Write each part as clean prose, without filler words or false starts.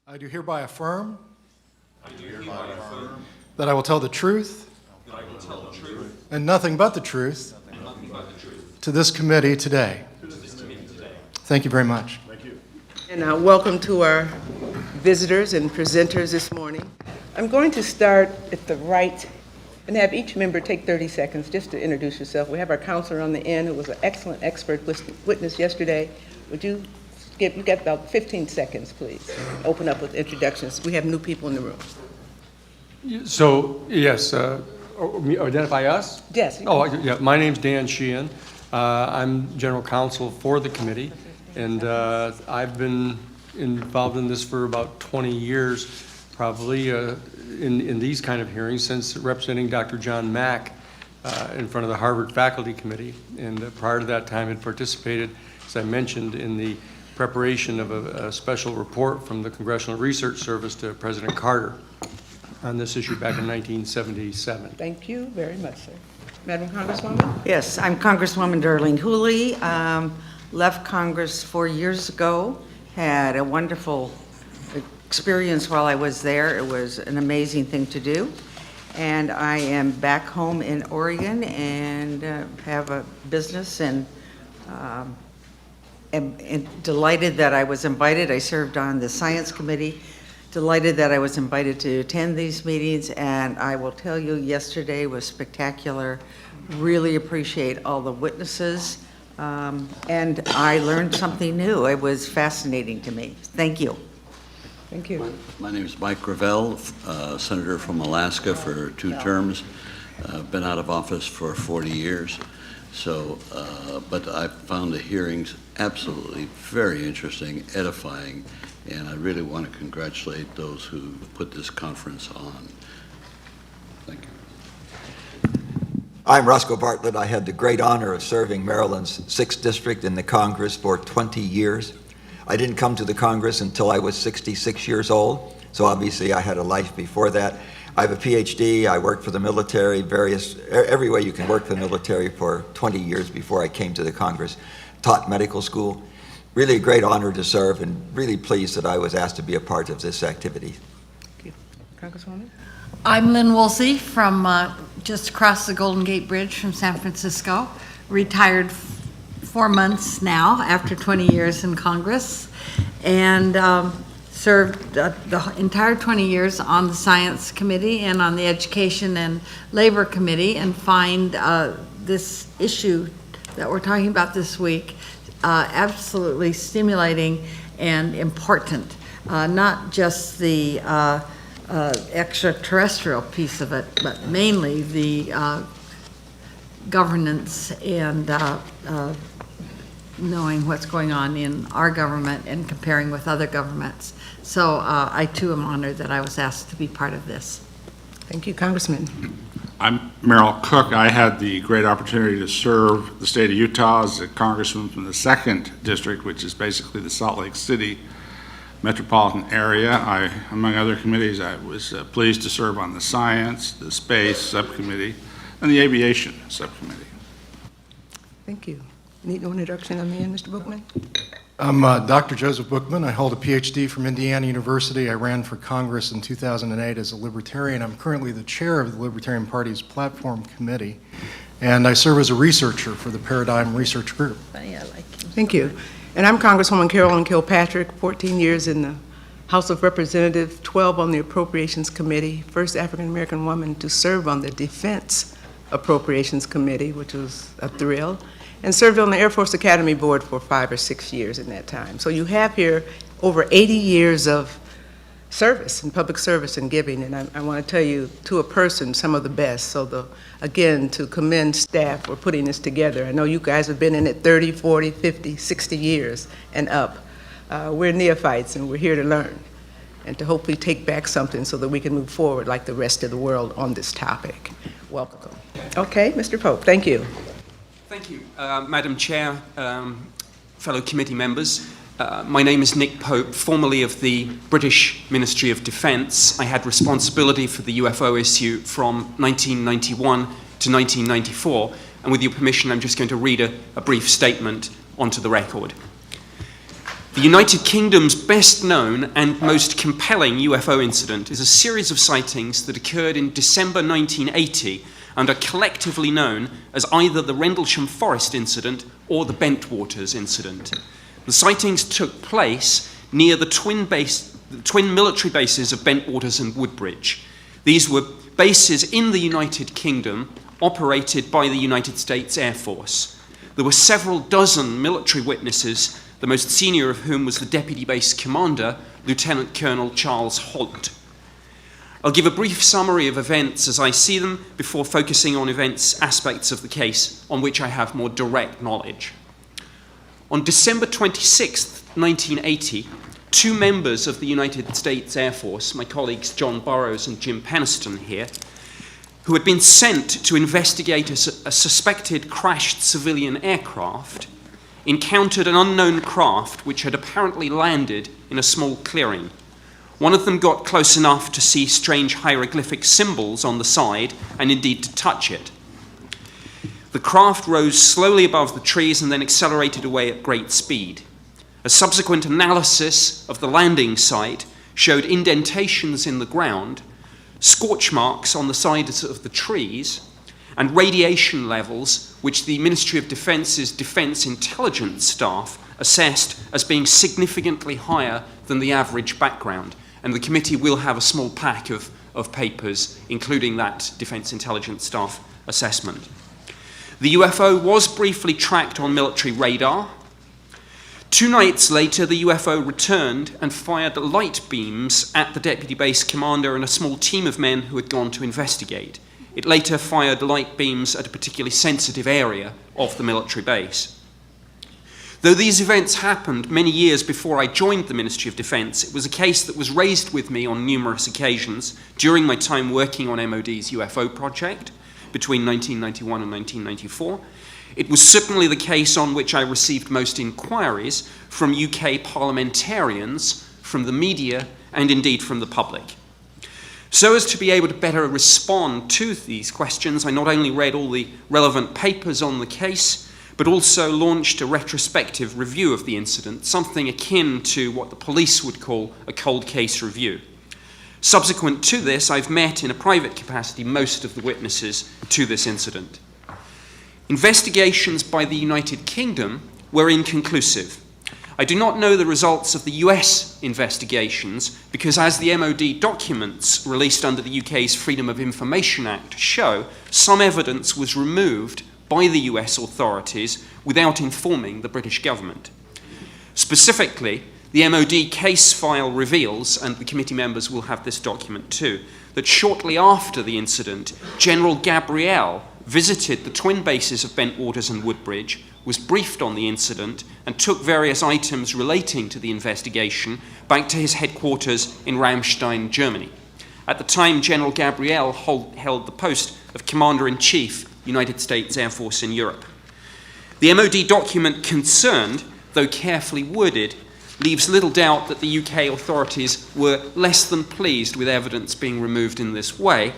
I do hereby affirm that I will tell the truth and nothing but the truth to this committee today. Thank you very much. Thank you. And welcome to our visitors and presenters this morning. I'm going to start at the right and have each member take 30 seconds just to introduce yourself. We have our counselor on the end who was an excellent expert witness yesterday. Would you give, you got about 15 seconds, please. Open up with introductions. We have new people in the room. So, yes, identify us? Yes. Oh, yeah, my name's Dan Sheehan. I'm general counsel for the committee, and I've been involved in this for about 20 years, probably, in these kind of hearings since representing Dr. John Mack in front of the Harvard Faculty Committee. And prior to that time, had participated, as I mentioned, in the preparation of a special report from the Congressional Research Service to President Carter on this issue back in 1977. Thank you very much, sir. Madam Congresswoman? Yes, I'm Congresswoman Darlene Hooley. Left Congress 4 years ago, had a wonderful experience while I was there. It was an amazing thing to do. And I am back home in Oregon and have a business and am delighted that I was invited. I served on the Science Committee. Delighted that I was invited to attend these meetings, and I will tell you, yesterday was spectacular. Really appreciate all the witnesses, and I learned something new. It was fascinating to me. Thank you. Thank you. My name is Mike Gravel, Senator from Alaska for 2 terms. Been out of office for 40 years. So, but I found the hearings absolutely very interesting, edifying, and I really want to congratulate those who put this conference on. Thank you. I'm Roscoe Bartlett. I had the great honor of serving Maryland's 6th District in the Congress for 20 years. I didn't come to the Congress until I was 66 years old, so obviously I had a life before that. I have a PhD, I worked for the military, every way you can work for the military for 20 years before I came to the Congress. Taught medical school. Really a great honor to serve, and really pleased that I was asked to be a part of this activity. Thank you. Congresswoman? I'm Lynn Woolsey from just across the Golden Gate Bridge from San Francisco. Retired 4 months now after 20 years in Congress, and served the entire 20 years on the Science Committee and on the Education and Labor Committee, and find this issue that we're talking about this week absolutely stimulating and important. Not just the extraterrestrial piece of it, but mainly the governance and knowing what's going on in our government and comparing with other governments. So I too am honored that I was asked to be part of this. Thank you, Congressman. I'm Merrill Cook. I had the great opportunity to serve the state of Utah as a congressman from the 2nd District, which is basically the Salt Lake City metropolitan area. Among other committees, I was pleased to serve on the Science, the Space Subcommittee, and the Aviation Subcommittee. Thank you. Need no introduction on the end, Mr. Bookman? I'm Dr. Joseph Bookman. I hold a PhD from Indiana University. I ran for Congress in 2008 as a Libertarian. I'm currently the chair of the Libertarian Party's Platform Committee, and I serve as a researcher for the Paradigm Research Group. Funny, I like you. Thank you. And I'm Congresswoman Carolyn Kilpatrick, 14 years in the House of Representatives, 12 on the Appropriations Committee, first African-American woman to serve on the Defense Appropriations Committee, which was a thrill, and served on the Air Force Academy Board for 5 or 6 years in that time. So you have here over 80 years of service and public service and giving, and I want to tell you, to a person, some of the best. So again, to commend staff for putting this together. I know you guys have been in it 30, 40, 50, 60 years and up. We're neophytes, and we're here to learn and to hopefully take back something so that we can move forward like the rest of the world on this topic. Welcome. Okay, Mr. Pope, thank you. Thank you, Madam Chair, fellow committee members. My name is Nick Pope, formerly of the British Ministry of Defence. I had responsibility for the UFO issue from 1991 to 1994, and with your permission, I'm just going to read a brief statement onto the record. The United Kingdom's best known and most compelling UFO incident is a series of sightings that occurred in December 1980 and are collectively known as either the Rendlesham Forest incident or the Bentwaters incident. The sightings took place near the twin military bases of Bentwaters and Woodbridge. These were bases in the United Kingdom operated by the United States Air Force. There were several dozen military witnesses, the most senior of whom was the Deputy Base Commander, Lieutenant Colonel Charles Holt. I'll give a brief summary of events as I see them before focusing on aspects of the case on which I have more direct knowledge. On December 26, 1980, two members of the United States Air Force, my colleagues John Burroughs and Jim Peniston here, who had been sent to investigate a suspected crashed civilian aircraft, encountered an unknown craft which had apparently landed in a small clearing. One of them got close enough to see strange hieroglyphic symbols on the side and indeed to touch it. The craft rose slowly above the trees and then accelerated away at great speed. A subsequent analysis of the landing site showed indentations in the ground, scorch marks on the sides of the trees, and radiation levels which the Ministry of Defence's Defence Intelligence staff assessed as being significantly higher than the average background. And the committee will have a small pack of papers, including that Defence Intelligence staff assessment. The UFO was briefly tracked on military radar. 2 nights later, the UFO returned and fired light beams at the Deputy Base Commander and a small team of men who had gone to investigate. It later fired light beams at a particularly sensitive area of the military base. Though these events happened many years before I joined the Ministry of Defence, it was a case that was raised with me on numerous occasions during my time working on MOD's UFO project between 1991 and 1994. It was certainly the case on which I received most inquiries from UK parliamentarians, from the media, and indeed from the public. So as to be able to better respond to these questions, I not only read all the relevant papers on the case, but also launched a retrospective review of the incident, something akin to what the police would call a cold case review. Subsequent to this, I've met in a private capacity most of the witnesses to this incident. Investigations by the United Kingdom were inconclusive. I do not know the results of the US investigations because, as the MOD documents released under the UK's Freedom of Information Act show, some evidence was removed by the US authorities without informing the British government. Specifically, the MOD case file reveals, and the committee members will have this document too, that shortly after the incident, General Gabriel visited the twin bases of Bentwaters and Woodbridge, was briefed on the incident, and took various items relating to the investigation back to his headquarters in Ramstein, Germany. At the time, General Gabriel held the post of Commander-in-Chief, United States Air Force in Europe. The MOD document concerned, though carefully worded, leaves little doubt that the UK authorities were less than pleased with evidence being removed in this way,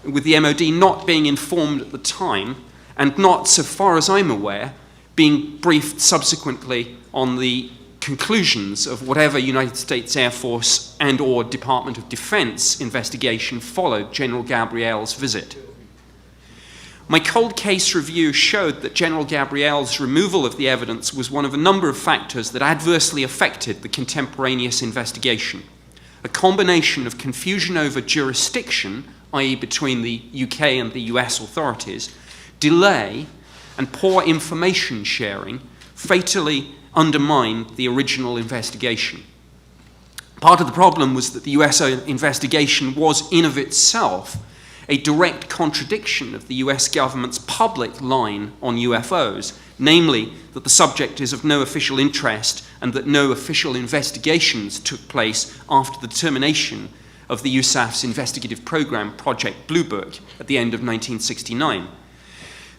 with the MOD not being informed at the time, and not, so far as I'm aware, being briefed subsequently on the conclusions of whatever United States Air Force and or Department of Defense investigation followed General Gabriel's visit. My cold case review showed that General Gabriel's removal of the evidence was one of a number of factors that adversely affected the contemporaneous investigation. A combination of confusion over jurisdiction, i.e. between the UK and the US authorities, delay, and poor information sharing fatally undermined the original investigation. Part of the problem was that the US investigation was in of itself a direct contradiction of the US government's public line on UFOs, namely that the subject is of no official interest and that no official investigations took place after the termination of the USAF's investigative program, Project Blue Book, at the end of 1969.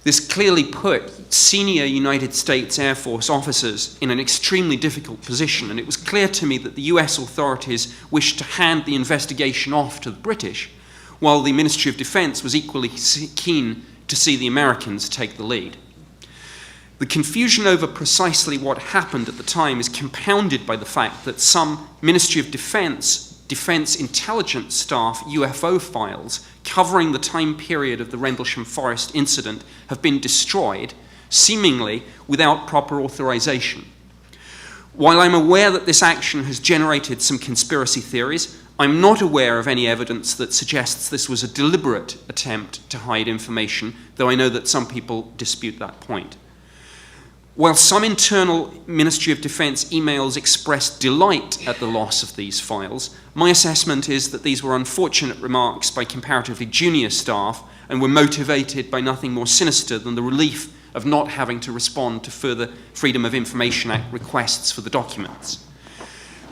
This clearly put senior United States Air Force officers in an extremely difficult position, and it was clear to me that the US authorities wished to hand the investigation off to the British, while the Ministry of Defense was equally keen to see the Americans take the lead. The confusion over precisely what happened at the time is compounded by the fact that some Ministry of Defence intelligence staff UFO files covering the time period of the Rendlesham Forest incident have been destroyed, seemingly without proper authorization. While I'm aware that this action has generated some conspiracy theories, I'm not aware of any evidence that suggests this was a deliberate attempt to hide information, though I know that some people dispute that point. While some internal Ministry of Defence emails expressed delight at the loss of these files, my assessment is that these were unfortunate remarks by comparatively junior staff and were motivated by nothing more sinister than the relief of not having to respond to further Freedom of Information Act requests for the documents.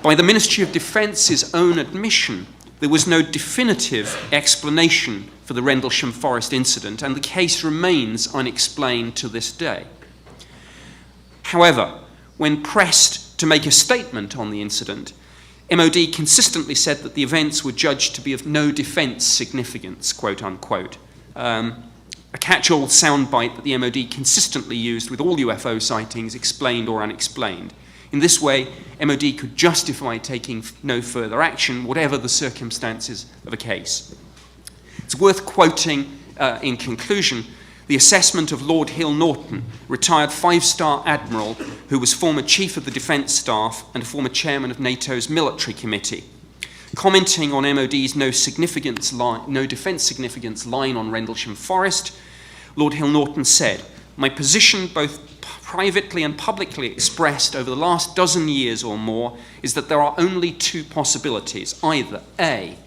By the Ministry of Defence's own admission, there was no definitive explanation for the Rendlesham Forest incident, and the case remains unexplained to this day. However, when pressed to make a statement on the incident, MOD consistently said that the events were judged to be of no defence significance, quote unquote. A catch-all soundbite that the MOD consistently used with all UFO sightings, explained or unexplained. In this way, MOD could justify taking no further action, whatever the circumstances of a case. It's worth quoting, in conclusion, the assessment of Lord Hill Norton, retired five-star admiral who was former chief of the defence staff and former chairman of NATO's military committee. Commenting on MOD's no defence significance line on Rendlesham Forest, Lord Hill Norton said, "My position, both privately and publicly expressed over the last dozen years or more, is that there are only two possibilities. Either A,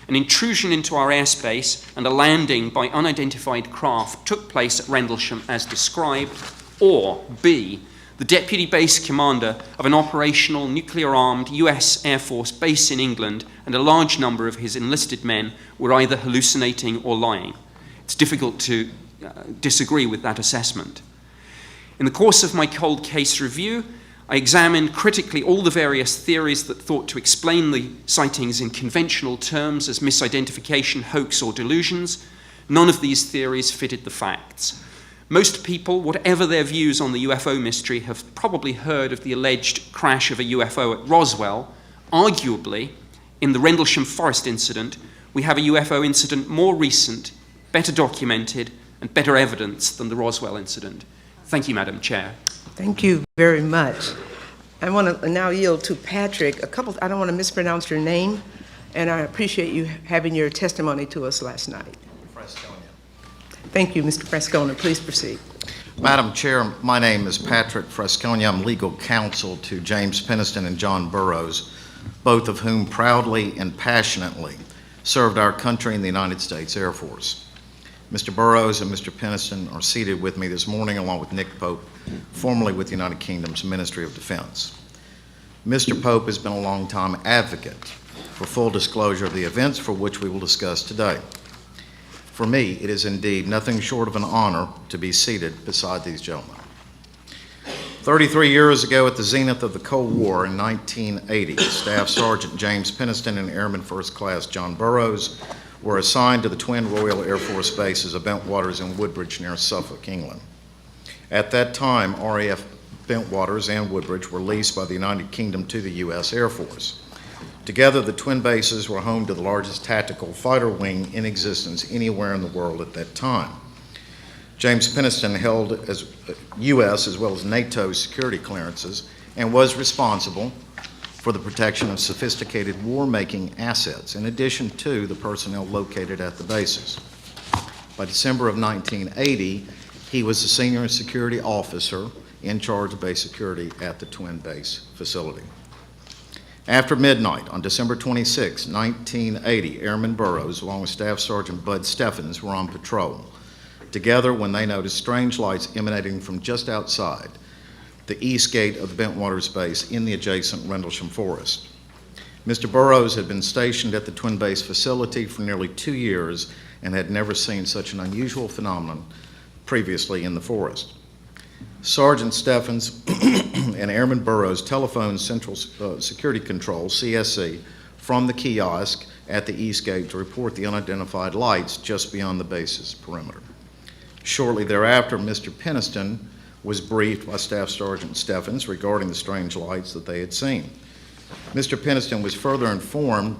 an intrusion into our airspace and a landing by unidentified craft took place at Rendlesham as described, or B, the deputy base commander of an operational nuclear-armed US Air Force base in England and a large number of his enlisted men were either hallucinating or lying." It's difficult to disagree with that assessment. In the course of my cold case review, I examined critically all the various theories that thought to explain the sightings in conventional terms as misidentification, hoax, or delusions. None of these theories fitted the facts. Most people, whatever their views on the UFO mystery, have probably heard of the alleged crash of a UFO at Roswell. Arguably, in the Rendlesham Forest incident, we have a UFO incident more recent, better documented, and better evidence than the Roswell incident. Thank you, Madam Chair. Thank you very much. I want to now yield to Patrick. I don't want to mispronounce your name, and I appreciate you having your testimony to us last night. Thank you, Mr. Frascona. Please proceed. Madam Chair, my name is Patrick Frascona. I'm legal counsel to James Penniston and John Burroughs, both of whom proudly and passionately served our country in the United States Air Force. Mr. Burroughs and Mr. Penniston are seated with me this morning, along with Nick Pope, formerly with the United Kingdom's Ministry of Defense. Mr. Pope has been a long-time advocate for full disclosure of the events for which we will discuss today. For me, it is indeed nothing short of an honor to be seated beside these gentlemen. 33 years ago, at the zenith of the Cold War in 1980, Staff Sergeant James Penniston and Airman First Class John Burroughs were assigned to the twin Royal Air Force bases of Bentwaters and Woodbridge near Suffolk, England. At that time, RAF Bentwaters and Woodbridge were leased by the United Kingdom to the U.S. Air Force. Together, the twin bases were home to the largest tactical fighter wing in existence anywhere in the world at that time. James Penniston held U.S. as well as NATO security clearances and was responsible for the protection of sophisticated war-making assets, in addition to the personnel located at the bases. By December of 1980, he was the senior security officer in charge of base security at the twin base facility. After midnight on December 26, 1980, Airman Burroughs, along with Staff Sergeant Bud Steffens, were on patrol together when they noticed strange lights emanating from just outside the east gate of the Bentwaters base in the adjacent Rendlesham Forest. Mr. Burroughs had been stationed at the twin base facility for nearly 2 years and had never seen such an unusual phenomenon previously in the forest. Sergeant Steffens and Airman Burroughs telephoned Central Security Control, CSC, from the kiosk at the east gate to report the unidentified lights just beyond the base's perimeter. Shortly thereafter, Mr. Penniston was briefed by Staff Sergeant Steffens regarding the strange lights that they had seen. Mr. Peniston was further informed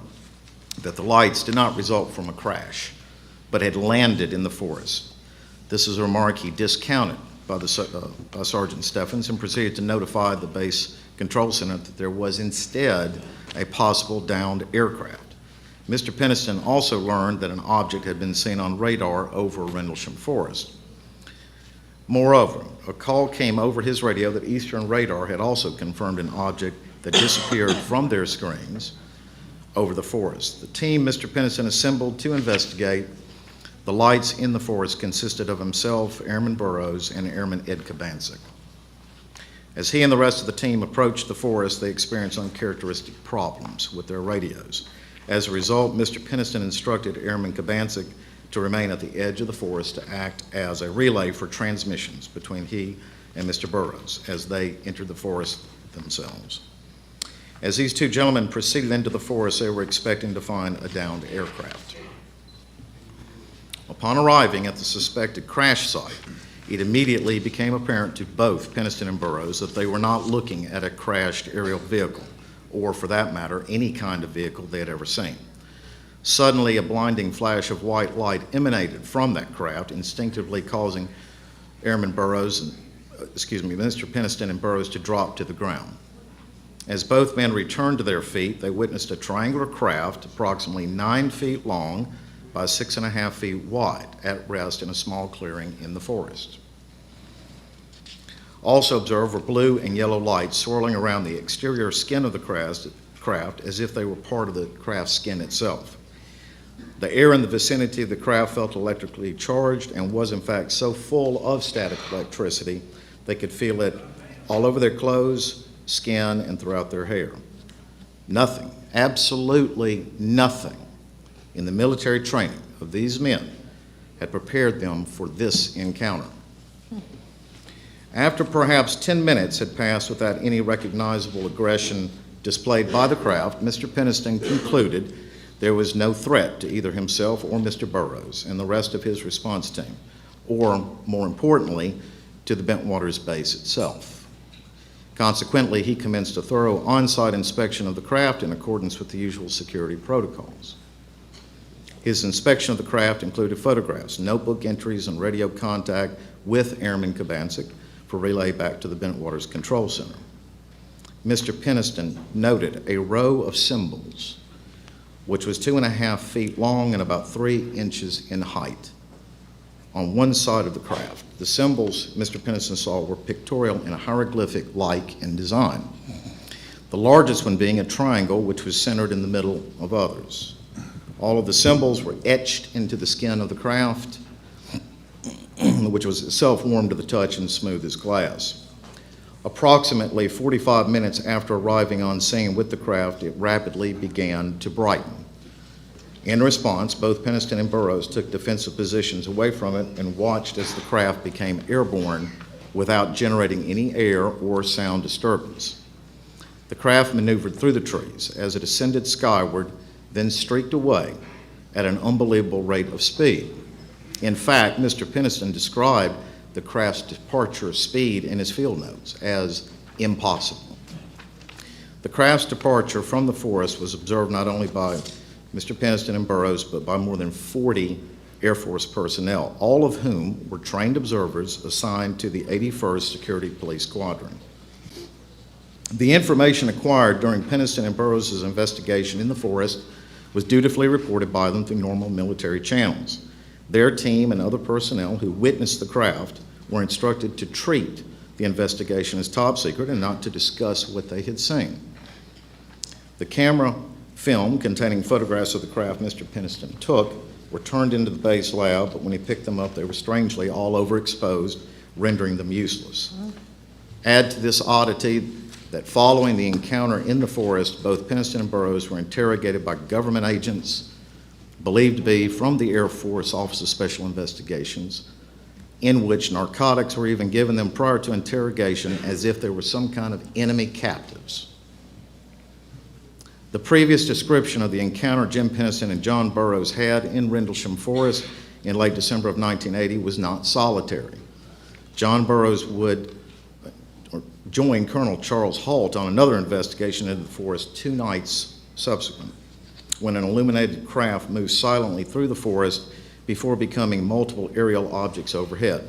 that the lights did not result from a crash, but had landed in the forest. This is a remark he discounted by Sergeant Steffens and proceeded to notify the base control center that there was instead a possible downed aircraft. Mr. Peniston also learned that an object had been seen on radar over Rendlesham Forest. Moreover, a call came over his radio that Eastern Radar had also confirmed an object that disappeared from their screens over the forest. The team Mr. Peniston assembled to investigate the lights in the forest consisted of himself, Airman Burrows, and Airman Ed Kabancic. As he and the rest of the team approached the forest, they experienced uncharacteristic problems with their radios. As a result, Mr. Peniston instructed Airman Kabancic to remain at the edge of the forest to act as a relay for transmissions between he and Mr. Burrows as they entered the forest themselves. As these two gentlemen proceeded into the forest, they were expecting to find a downed aircraft. Upon arriving at the suspected crash site, it immediately became apparent to both Peniston and Burrows that they were not looking at a crashed aerial vehicle, or for that matter, any kind of vehicle they had ever seen. Suddenly, a blinding flash of white light emanated from that craft, instinctively causing Mr. Peniston and Burrows to drop to the ground. As both men returned to their feet, they witnessed a triangular craft approximately 9 feet long by 6.5 feet wide at rest in a small clearing in the forest. Also observed were blue and yellow lights swirling around the exterior skin of the craft as if they were part of the craft's skin itself. The air in the vicinity of the craft felt electrically charged and was in fact so full of static electricity they could feel it all over their clothes, skin, and throughout their hair. Nothing, absolutely nothing in the military training of these men had prepared them for this encounter. After perhaps 10 minutes had passed without any recognizable aggression displayed by the craft, Mr. Peniston concluded there was no threat to either himself or Mr. Burrows and the rest of his response team, or more importantly, to the Bentwaters base itself. Consequently, he commenced a thorough on-site inspection of the craft in accordance with the usual security protocols. His inspection of the craft included photographs, notebook entries, and radio contact with Airman Kabancic for relay back to the Bentwaters Control Center. Mr. Peniston noted a row of symbols, which was 2.5 feet long and about 3 inches in height, on one side of the craft. The symbols Mr. Peniston saw were pictorial and hieroglyphic-like in design, the largest one being a triangle which was centered in the middle of others. All of the symbols were etched into the skin of the craft, which was itself warm to the touch and smooth as glass. Approximately 45 minutes after arriving on scene with the craft, it rapidly began to brighten. In response, both Peniston and Burrows took defensive positions away from it and watched as the craft became airborne without generating any air or sound disturbance. The craft maneuvered through the trees as it ascended skyward, then streaked away at an unbelievable rate of speed. In fact, Mr. Peniston described the craft's departure speed in his field notes as impossible. The craft's departure from the forest was observed not only by Mr. Peniston and Burrows, but by more than 40 Air Force personnel, all of whom were trained observers assigned to the 81st Security Police Squadron. The information acquired during Peniston and Burrows' investigation in the forest was dutifully reported by them through normal military channels. Their team and other personnel who witnessed the craft were instructed to treat the investigation as top secret and not to discuss what they had seen. The camera film containing photographs of the craft Mr. Peniston took were turned into the base lab, but when he picked them up, they were strangely all overexposed, rendering them useless. Add to this oddity that following the encounter in the forest, both Peniston and Burrows were interrogated by government agents believed to be from the Air Force Office of Special Investigations, in which narcotics were even given them prior to interrogation as if they were some kind of enemy captives. The previous description of the encounter Jim Peniston and John Burrows had in Rendlesham Forest in late December of 1980 was not solitary. John Burroughs would join Colonel Charles Halt on another investigation into the forest 2 nights subsequent, when an illuminated craft moved silently through the forest before becoming multiple aerial objects overhead.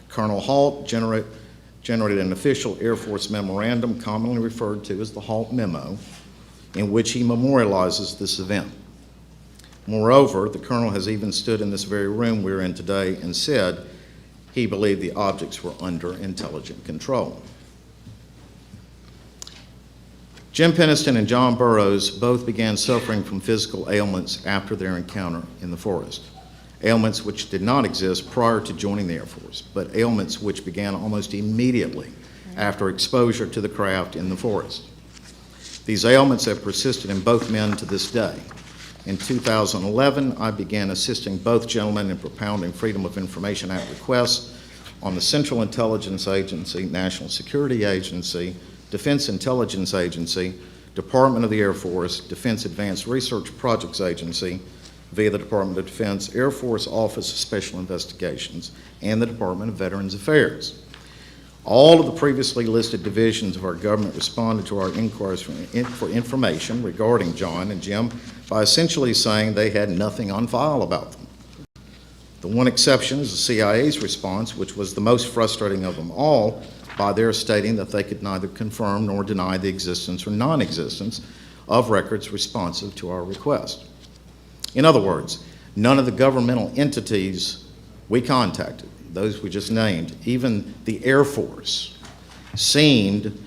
Colonel Halt generated an official Air Force memorandum, commonly referred to as the Halt Memo, in which he memorializes this event. Moreover, the colonel has even stood in this very room we're in today and said he believed the objects were under intelligent control. Jim Penniston and John Burroughs both began suffering from physical ailments after their encounter in the forest. Ailments which did not exist prior to joining the Air Force, but ailments which began almost immediately after exposure to the craft in the forest. These ailments have persisted in both men to this day. In 2011, I began assisting both gentlemen in propounding Freedom of Information Act requests on the Central Intelligence Agency, National Security Agency, Defense Intelligence Agency, Department of the Air Force, Defense Advanced Research Projects Agency, via the Department of Defense, Air Force Office of Special Investigations, and the Department of Veterans Affairs. All of the previously listed divisions of our government responded to our inquiries for information regarding John and Jim by essentially saying they had nothing on file about them. The one exception is the CIA's response, which was the most frustrating of them all, by their stating that they could neither confirm nor deny the existence or non-existence of records responsive to our request. In other words, none of the governmental entities we contacted, those we just named, even the Air Force, seemed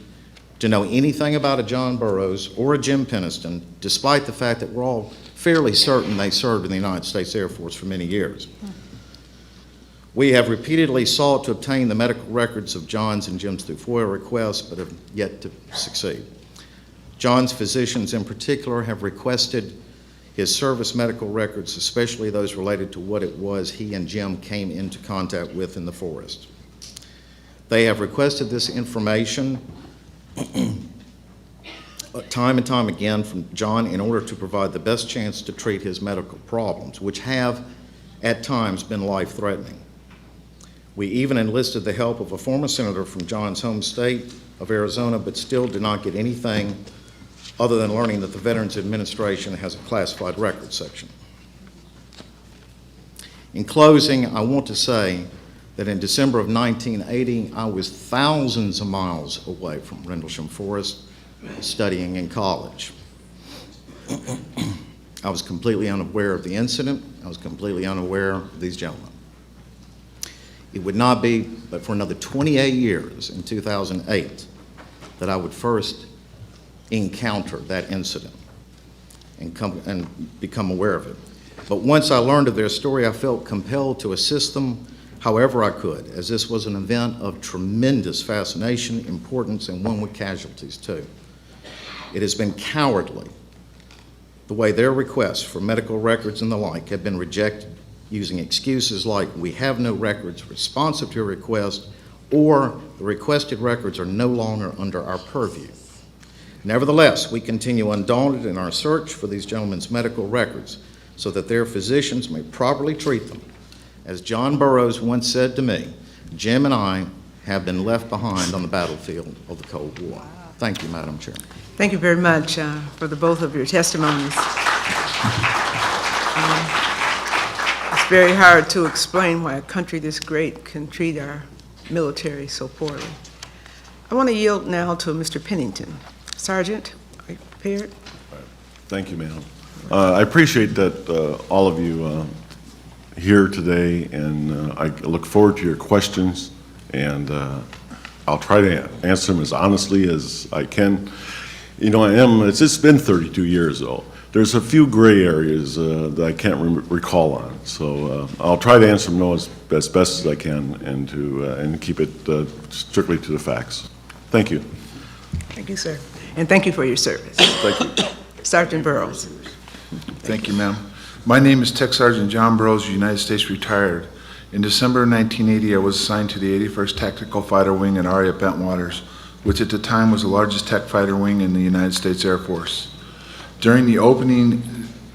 to know anything about a John Burroughs or a Jim Penniston, despite the fact that we're all fairly certain they served in the United States Air Force for many years. We have repeatedly sought to obtain the medical records of John's and Jim's through FOIA requests, but have yet to succeed. John's physicians in particular have requested his service medical records, especially those related to what it was he and Jim came into contact with in the forest. They have requested this information time and time again from John in order to provide the best chance to treat his medical problems, which have at times been life-threatening. We even enlisted the help of a former senator from John's home state of Arizona, but still did not get anything other than learning that the Veterans Administration has a classified records section. In closing, I want to say that in December of 1980, I was thousands of miles away from Rendlesham Forest, studying in college. I was completely unaware of the incident. I was completely unaware of these gentlemen. It would not be but for another 28 years in 2008 that I would first encounter that incident and become aware of it. But once I learned of their story, I felt compelled to assist them however I could, as this was an event of tremendous fascination, importance, and one with casualties too. It has been cowardly the way their requests for medical records and the like have been rejected, using excuses like we have no records responsive to a request, or the requested records are no longer under our purview. Nevertheless, we continue undaunted in our search for these gentlemen's medical records so that their physicians may properly treat them. As John Burroughs once said to me, Jim and I have been left behind on the battlefield of the Cold War. Wow. Thank you, Madam Chair. Thank you very much for the both of your testimonies. It's very hard to explain why a country this great can treat our military so poorly. I want to yield now to Mr. Pennington. Sergeant, are you prepared? Thank you, ma'am. I appreciate that all of you here today, and I look forward to your questions, and I'll try to answer them as honestly as I can. You know, it's been 32 years, though. There's a few gray areas that I can't recall on, so I'll try to answer them as best as I can and keep it strictly to the facts. Thank you. Thank you, sir. And thank you for your service. Thank you. Sergeant Burroughs. Thank you, ma'am. My name is Tech Sergeant John Burroughs, United States retired. In December of 1980, I was assigned to the 81st Tactical Fighter Wing at ARIA Bentwaters, which at the time was the largest tech fighter wing in the United States Air Force. During the opening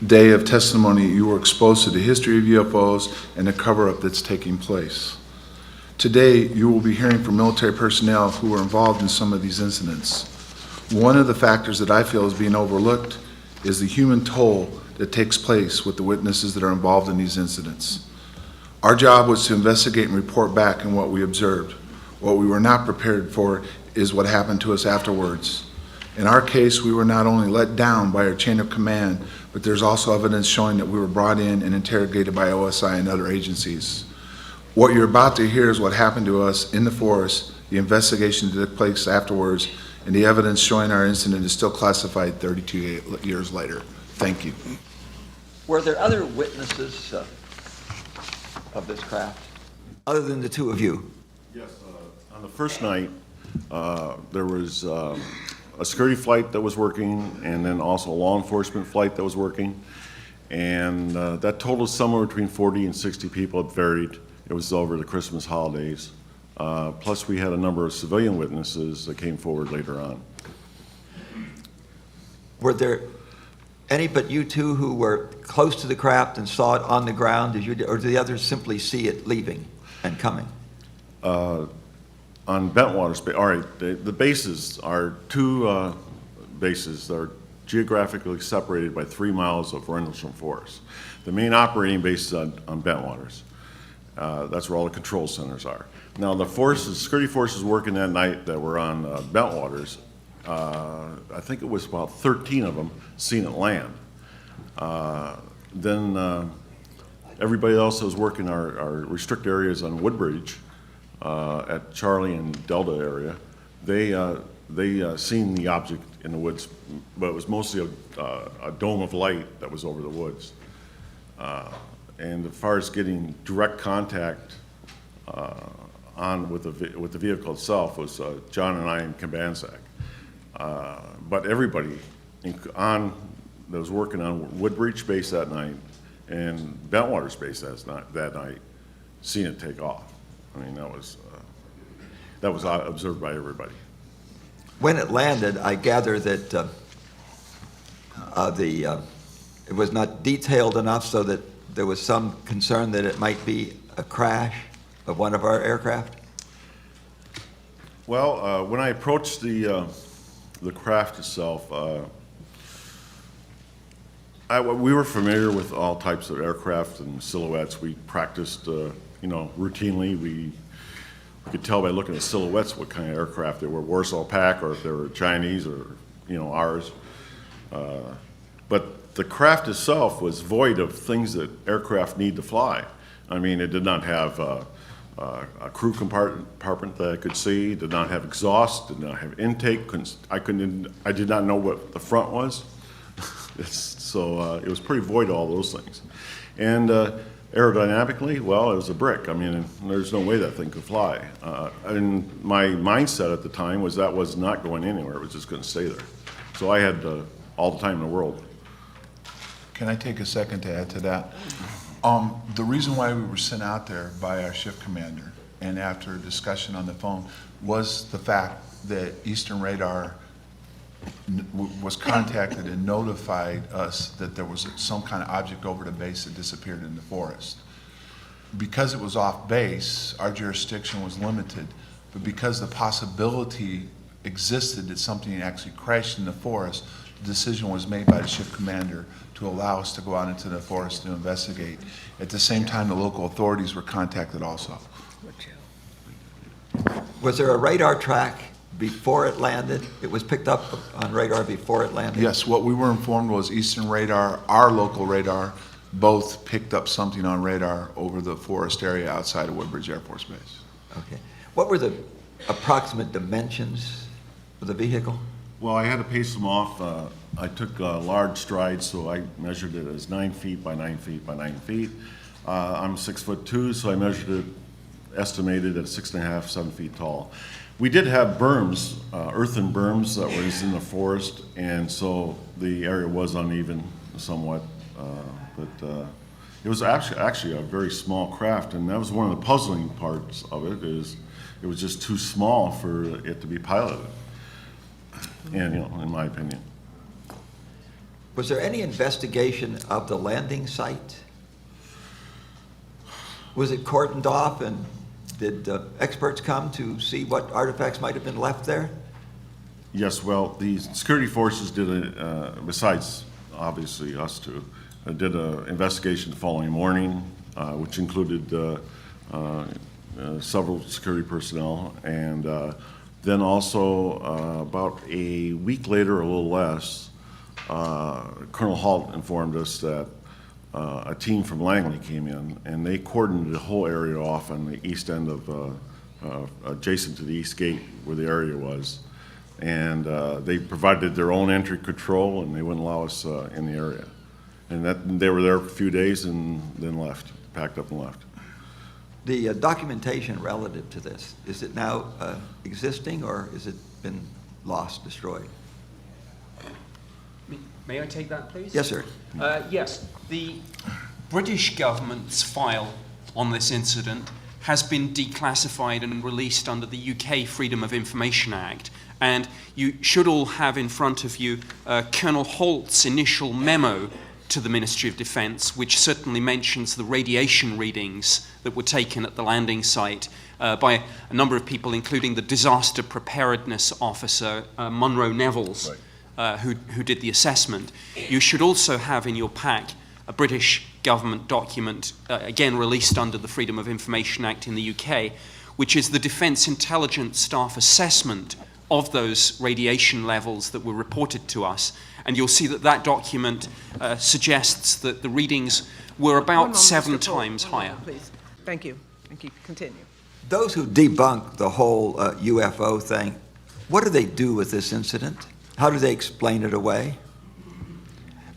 day of testimony, you were exposed to the history of UFOs and the cover-up that's taking place. Today, you will be hearing from military personnel who were involved in some of these incidents. One of the factors that I feel is being overlooked is the human toll that takes place with the witnesses that are involved in these incidents. Our job was to investigate and report back on what we observed. What we were not prepared for is what happened to us afterwards. In our case, we were not only let down by our chain of command, but there's also evidence showing that we were brought in and interrogated by OSI and other agencies. What you're about to hear is what happened to us in the forest, the investigation that took place afterwards, and the evidence showing our incident is still classified 32 years later. Thank you. Were there other witnesses of this craft, other than the two of you? Yes, on the first night, there was a security flight that was working, and then also a law enforcement flight that was working, and that totaled somewhere between 40 and 60 people. It varied. It was over the Christmas holidays. Plus, we had a number of civilian witnesses that came forward later on. Were there any but you two who were close to the craft and saw it on the ground, or did the others simply see it leaving and coming? On Bentwater's, all right, the bases are two bases that are geographically separated by 3 miles of Rendlesham forest. The main operating base is on Bentwater's. That's where all the control centers are. Now, the forces, security forces working that night that were on Bentwater's, I think it was about 13 of them seen it land. Then everybody else that was working our restrict areas on Woodbridge at Charlie and Delta area, they seen the object in the woods, but it was mostly a dome of light that was over the woods. And as far as getting direct contact with the vehicle itself was John and I in Cabansack. But everybody that was working on Woodbridge base that night and Bentwater's base that night seen it take off. I mean, that was observed by everybody. When it landed, I gather that it was not detailed enough so that there was some concern that it might be a crash of one of our aircraft? Well, when I approached the craft itself, we were familiar with all types of aircraft and silhouettes. We practiced, routinely. We could tell by looking at silhouettes what kind of aircraft they were, Warsaw Pack, or if they were Chinese or, ours. But the craft itself was void of things that aircraft need to fly. I mean, it did not have a crew compartment that I could see, did not have exhaust, did not have intake. I did not know what the front was. So it was pretty void of all those things. And aerodynamically, well, it was a brick. I mean, there's no way that thing could fly. And my mindset at the time was that was not going anywhere. It was just going to stay there. So I had all the time in the world. Can I take a second to add to that? The reason why we were sent out there by our shift commander, and after a discussion on the phone, was the fact that Eastern Radar was contacted and notified us that there was some kind of object over the base that disappeared in the forest. Because it was off base, our jurisdiction was limited, but because the possibility existed that something actually crashed in the forest, the decision was made by the shift commander to allow us to go out into the forest to investigate. At the same time, the local authorities were contacted also. Was there a radar track before it landed? It was picked up on radar before it landed? Yes, what we were informed was Eastern Radar, our local radar, both picked up something on radar over the forest area outside of Woodbridge Air Force Base. Okay. What were the approximate dimensions of the vehicle? Well, I had to pace them off. I took large strides, so I measured it as 9 feet by 9 feet by 9 feet. I'm 6'2", so I measured it, estimated at 6.5, 7 feet tall. We did have berms, earthen berms that was in the forest, and so the area was uneven somewhat. But it was actually a very small craft, and that was one of the puzzling parts of it, is it was just too small for it to be piloted. And, in my opinion. Was there any investigation of the landing site? Was it cordoned off and Did experts come to see what artifacts might have been left there? Yes, well, the security forces did besides obviously us two, did an investigation the following morning, which included several security personnel, and then also about a week later, a little less, Colonel Halt informed us that a team from Langley came in, and they cordoned the whole area off on the east end of, adjacent to the east gate where the area was. And they provided their own entry control, and they wouldn't allow us in the area. And they were there for a few days and then left, packed up and left. The documentation relative to this, is it now existing, or has it been lost, destroyed? May I take that, please? Yes, sir. Yes, the British government's file on this incident has been declassified and released under the UK Freedom of Information Act. And you should all have in front of you Colonel Halt's initial memo to the Ministry of Defence, which certainly mentions the radiation readings that were taken at the landing site by a number of people, including the disaster preparedness officer, Munro Neville's, who did the assessment. You should also have in your pack a British government document, again released under the Freedom of Information Act in the UK, which is the Defence Intelligence Staff assessment of those radiation levels that were reported to us. And you'll see that that document suggests that the readings were about 7 times higher. Please. Thank you. Thank you. Continue. Those who debunk the whole UFO thing, what do they do with this incident? How do they explain it away?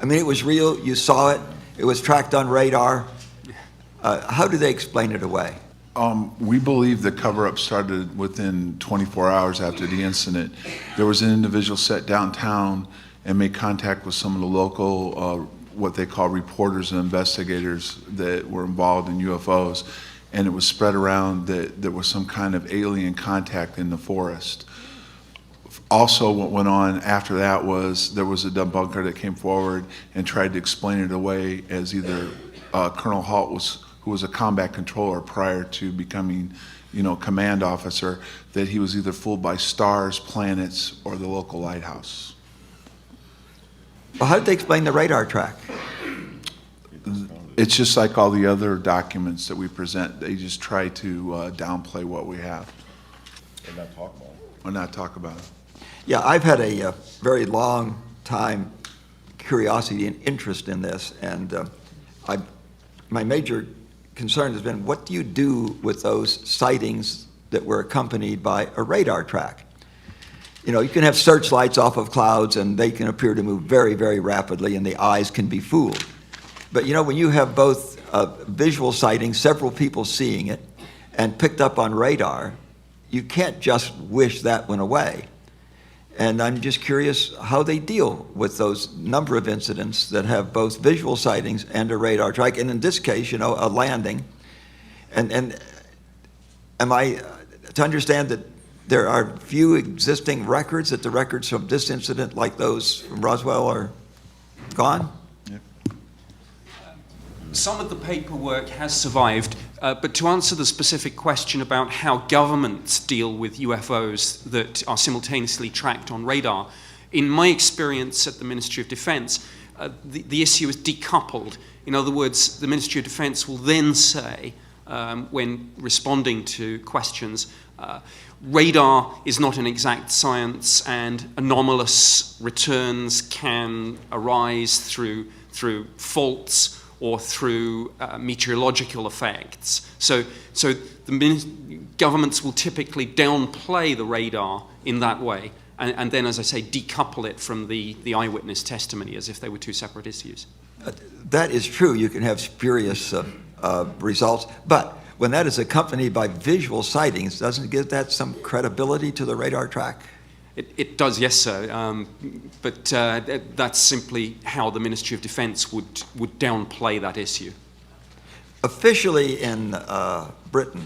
I mean, it was real, you saw it, it was tracked on radar. How do they explain it away? We believe the cover-up started within 24 hours after the incident. There was an individual set downtown and made contact with some of the local, what they call reporters and investigators that were involved in UFOs, and it was spread around that there was some kind of alien contact in the forest. Also, what went on after that was there was a debunker that came forward and tried to explain it away as either Colonel Halt who was a combat controller prior to becoming, command officer, that he was either fooled by stars, planets, or the local lighthouse. Well, how did they explain the radar track? It's just like all the other documents that we present. They just try to downplay what we have. And not talk about it. Or not talk about it. Yeah, I've had a very long time curiosity and interest in this, and my major concern has been, what do you do with those sightings that were accompanied by a radar track? You can have searchlights off of clouds, and they can appear to move very, very rapidly, and the eyes can be fooled. But when you have both visual sightings, several people seeing it, and picked up on radar, you can't just wish that went away. And I'm just curious how they deal with those number of incidents that have both visual sightings and a radar track, and in this case, a landing. And am I to understand that there are few existing records, that the records from this incident, like those from Roswell, are gone? Some of the paperwork has survived, but to answer the specific question about how governments deal with UFOs that are simultaneously tracked on radar, in my experience at the Ministry of Defence, the issue is decoupled. In other words, the Ministry of Defence will then say, when responding to questions, radar is not an exact science, and anomalous returns can arise through faults or through meteorological effects. So the governments will typically downplay the radar in that way, and then, as I say, decouple it from the eyewitness testimony as if they were two separate issues. That is true. You can have spurious results, but when that is accompanied by visual sightings, doesn't it give that some credibility to the radar track? It does, yes, sir. But that's simply how the Ministry of Defence would downplay that issue. Officially in Britain,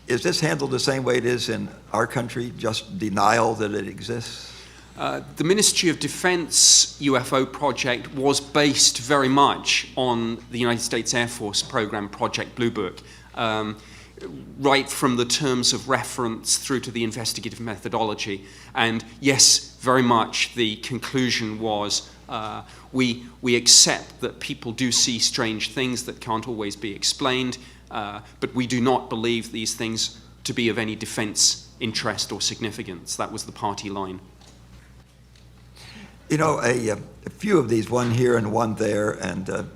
is this handled the same way it is in our country, just denial that it exists? The Ministry of Defence UFO project was based very much on the United States Air Force program, Project Blue Book. right from the terms of reference through to the investigative methodology. And yes, very much the conclusion was we accept that people do see strange things that can't always be explained, but we do not believe these things to be of any defense interest or significance. That was the party line. You know, a few of these, one here and one there, and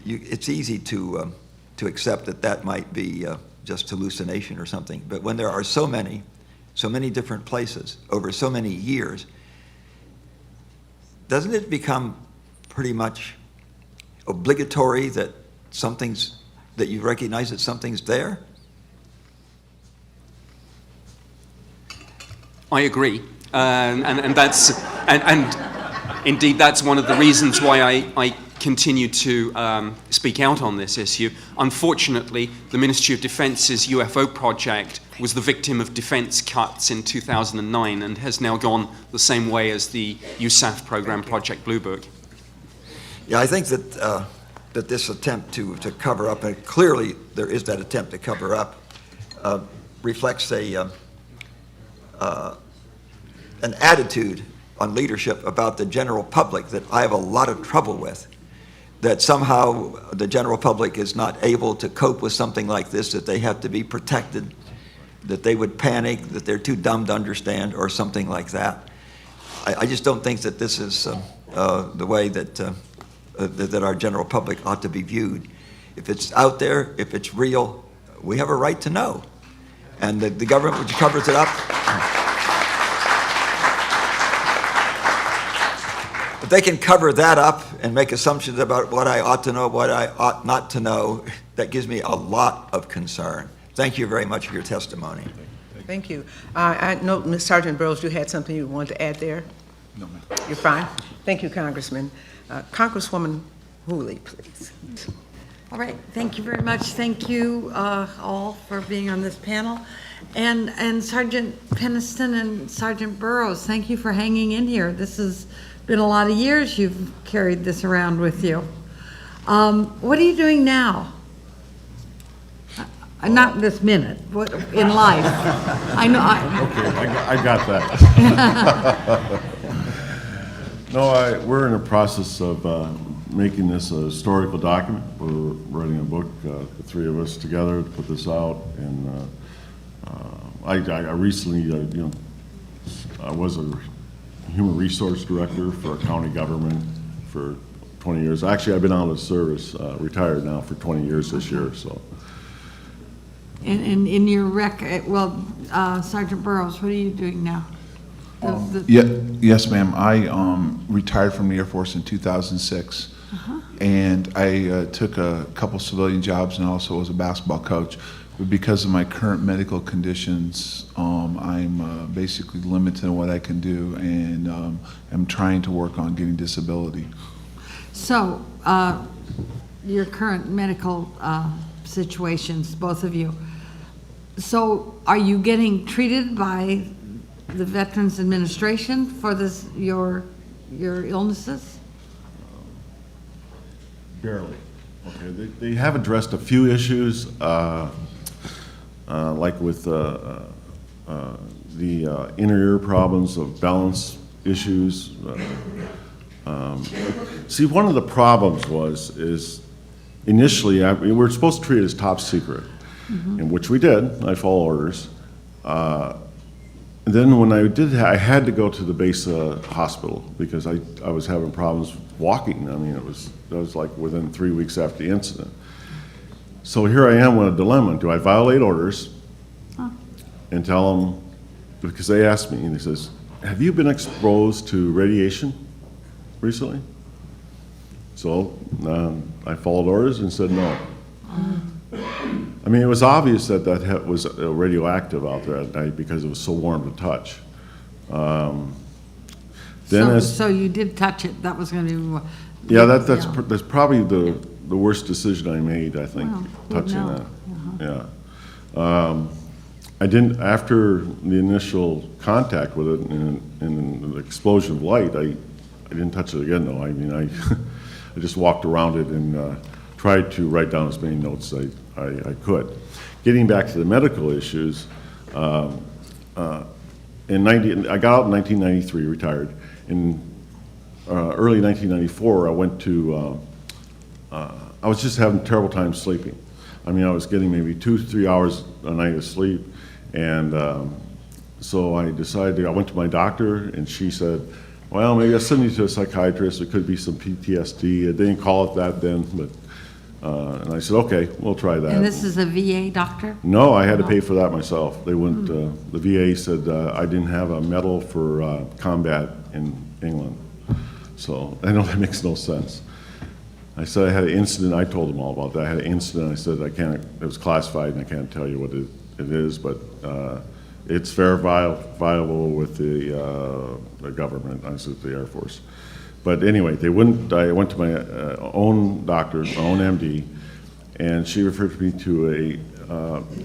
it's easy to accept that that might be just hallucination or something. But when there are so many different places over so many years, doesn't it become pretty much obligatory that that you recognize that something's there? I agree, and indeed that's one of the reasons why I continue to speak out on this issue. Unfortunately, the Ministry of Defence's UFO project was the victim of defense cuts in 2009 and has now gone the same way as the USAF program, Project Blue Book. Yeah, I think that that this attempt to cover up, and clearly there is that attempt to cover up, reflects an attitude on leadership about the general public that I have a lot of trouble with. That somehow the general public is not able to cope with something like this, that they have to be protected, that they would panic, that they're too dumb to understand, or something like that. I just don't think that this is the way that our general public ought to be viewed. If it's out there, if it's real, we have a right to know. And the government which covers it up, if they can cover that up and make assumptions about what I ought to know, what I ought not to know, that gives me a lot of concern. Thank you very much for your testimony. Thank you. I know, Ms. Sergeant Burroughs, you had something you wanted to add there? No, ma'am. You're fine. Thank you, Congressman. Congresswoman Hooley, please. All right, thank you very much. Thank you all for being on this panel. And Sergeant Peniston and Sergeant Burroughs, thank you for hanging in here. This has been a lot of years you've carried this around with you. What are you doing now? Not this minute, what in life? I know. Okay, I got that. No, we're in the process of making this a historical document. We're writing a book, the three of us together, to put this out. And I recently, I was a human resource director for a county government for 20 years. Actually, I've been out of service, retired now for 20 years this year. So. And in your record, Sergeant Burroughs, what are you doing now? Yes, ma'am. I retired from the Air Force in 2006, and I took a couple civilian jobs and also was a basketball coach. But because of my current medical conditions, I'm basically limited in what I can do, and I'm trying to work on getting disability. So, your current medical situations, both of you. So, are you getting treated by the Veterans Administration for this your illnesses? Barely. Okay, they have addressed a few issues, like with the inner ear problems of balance issues. See, one of the problems is initially we were supposed to treat it as top secret, and which we did. I followed orders. And then when I did, I had to go to the base hospital because I was having problems walking. I mean, that was like within 3 weeks after the incident. So here I am with a dilemma. Do I violate orders and tell them, because they asked me, and he says, have you been exposed to radiation recently? So I followed orders and said no. I mean, it was obvious that was radioactive out there at night because it was so warm to touch. So you did touch it. That was going to be... Yeah, that's probably the worst decision I made, I think, touching that. Yeah. I didn't, after the initial contact with it and the explosion of light, I didn't touch it again, though. I mean, I just walked around it and tried to write down as many notes as I could. getting back to the medical issues, I got out in 1993, retired. In early 1994, I went to, I was just having terrible time sleeping. I mean, I was getting maybe 2 to 3 hours a night of sleep, and so I decided, I went to my doctor, and she said, well, maybe I'll send you to a psychiatrist. It could be some PTSD. They didn't call it that then, but, and I said, okay, we'll try that. And this is a VA doctor? No, I had to pay for that myself. They wouldn't, the VA said I didn't have a medal for combat in England. So I know that makes no sense. I said I had an incident, I told them all about that. I had an incident, I said I can't, it was classified and I can't tell you what it is, but it's verifiable with the government, I said the Air Force. But anyway, they wouldn't, I went to my own doctor, my own MD, and she referred me to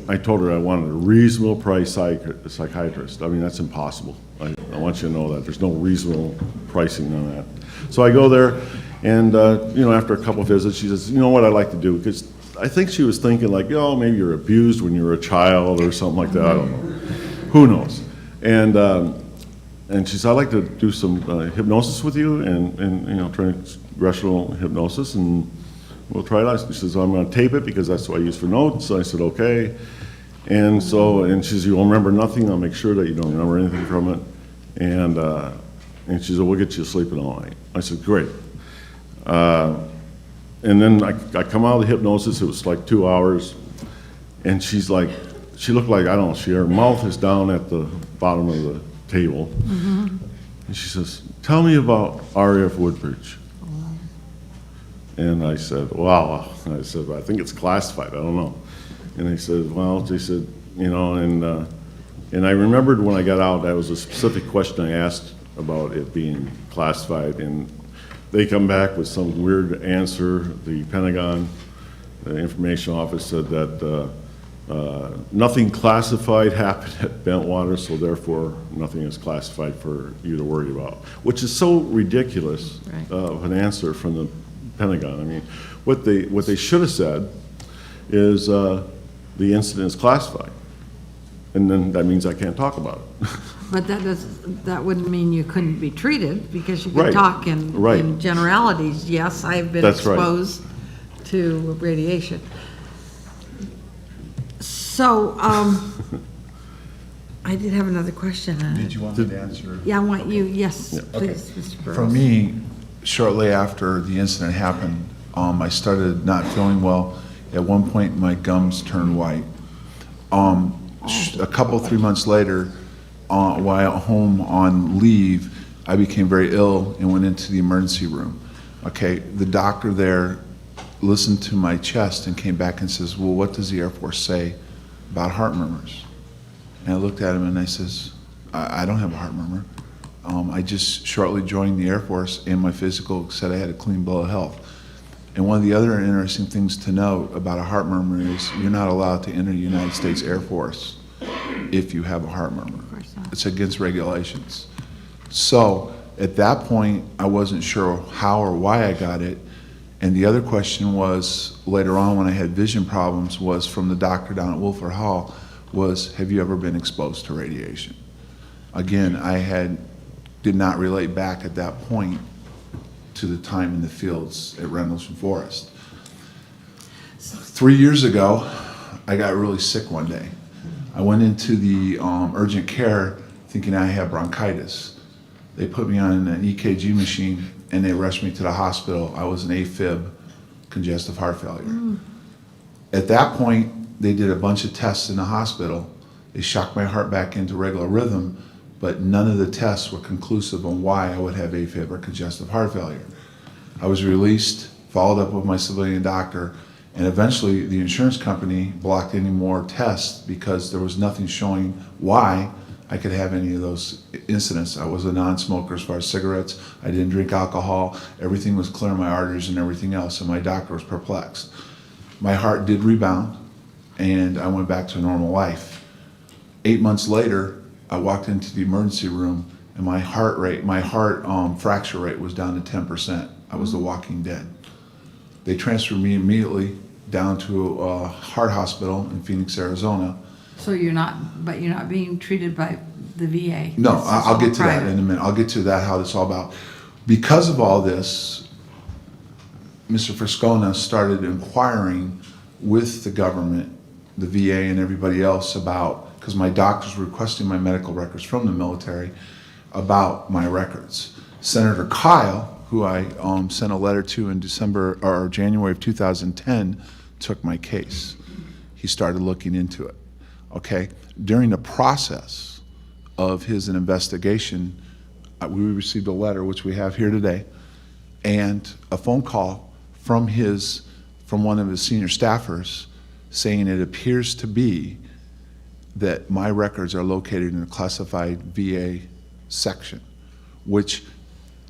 I told her I wanted a reasonable price psychiatrist. I mean, that's impossible. I want you to know that. There's no reasonable pricing on that. So I go there, and after a couple of visits, she says, you know what I'd like to do? Because I think she was thinking like, maybe you're abused when you were a child or something like that. I don't know. Who knows? And she said, I'd like to do some hypnosis with you and transregional hypnosis, and we'll try it out. She says, I'm going to tape it because that's what I use for notes. So I said, okay. And she says, you'll remember nothing. I'll make sure that you don't remember anything from it. And she said, we'll get you sleeping all night. I said, great. And then I come out of the hypnosis. It was like 2 hours. And she's like, she looked like, I don't know, her mouth is down at the bottom of the table. Mm-hmm. And she says, tell me about RAF Woodbridge. And I said, wow. I said, I think it's classified. I don't know. And they said, and I remembered when I got out, that was a specific question I asked about it being classified. And they come back with some weird answer. The Pentagon, the information office said that nothing classified happened at Bentwater, so therefore nothing is classified for you to worry about, which is so ridiculous of an answer from the Pentagon. I mean, what they should have said is the incident is classified, and then that means I can't talk about it. But that wouldn't mean you couldn't be treated, because you could Right. talk in Right. generalities. Yes, I've been That's right. exposed to radiation. So, I did have another question. Did you want me to answer? Yeah, I want you, yes, Okay. please, Mr. Burrows. For me, shortly after the incident happened, I started not feeling well. At one point, my gums turned white. A couple, 3 months later, while home on leave, I became very ill and went into the emergency room. Okay, the doctor there listened to my chest and came back and says, well, what does the Air Force say about heart murmurs? And I looked at him and I says, I don't have a heart murmur. I just shortly joined the Air Force, and my physical said I had a clean bill of health. And one of the other interesting things to note about a heart murmur is you're not allowed to enter the United States Air Force if you have a heart murmur. Of course not. It's against regulations. So at that point, I wasn't sure how or why I got it. And the other question was, later on when I had vision problems, was from the doctor down at Wilford Hall, was, have you ever been exposed to radiation? Again, did not relate back at that point to the time in the fields at Rendlesham Forest. 3 years ago, I got really sick one day. I went into the urgent care thinking I had bronchitis. They put me on an EKG machine and they rushed me to the hospital. I was an AFib, congestive heart failure. At that point, they did a bunch of tests in the hospital. They shocked my heart back into regular rhythm, but none of the tests were conclusive on why I would have AFib or congestive heart failure. I was released, followed up with my civilian doctor, and eventually the insurance company blocked any more tests because there was nothing showing why I could have any of those incidents. I was a non-smoker as far as cigarettes. I didn't drink alcohol. Everything was clear in my arteries and everything else, and my doctor was perplexed. My heart did rebound, and I went back to a normal life. 8 months later, I walked into the emergency room, and my heart fracture rate was down to 10%. I was the walking dead. They transferred me immediately down to a heart hospital in Phoenix, Arizona. So you're not being treated by the VA? No, This is I'll all get to that private. in a minute. I'll get to that, how this all about. Because of all this, Mr. Friscona started inquiring with the government, the VA and everybody else about, because my doctors were requesting my medical records from the military, about my records. Senator Kyle, who I sent a letter to in December or January of 2010, took my case. He started looking into it. Okay? During the process of his investigation, we received a letter, which we have here today, and a phone call from one of his senior staffers saying it appears to be that my records are located in a classified VA section, which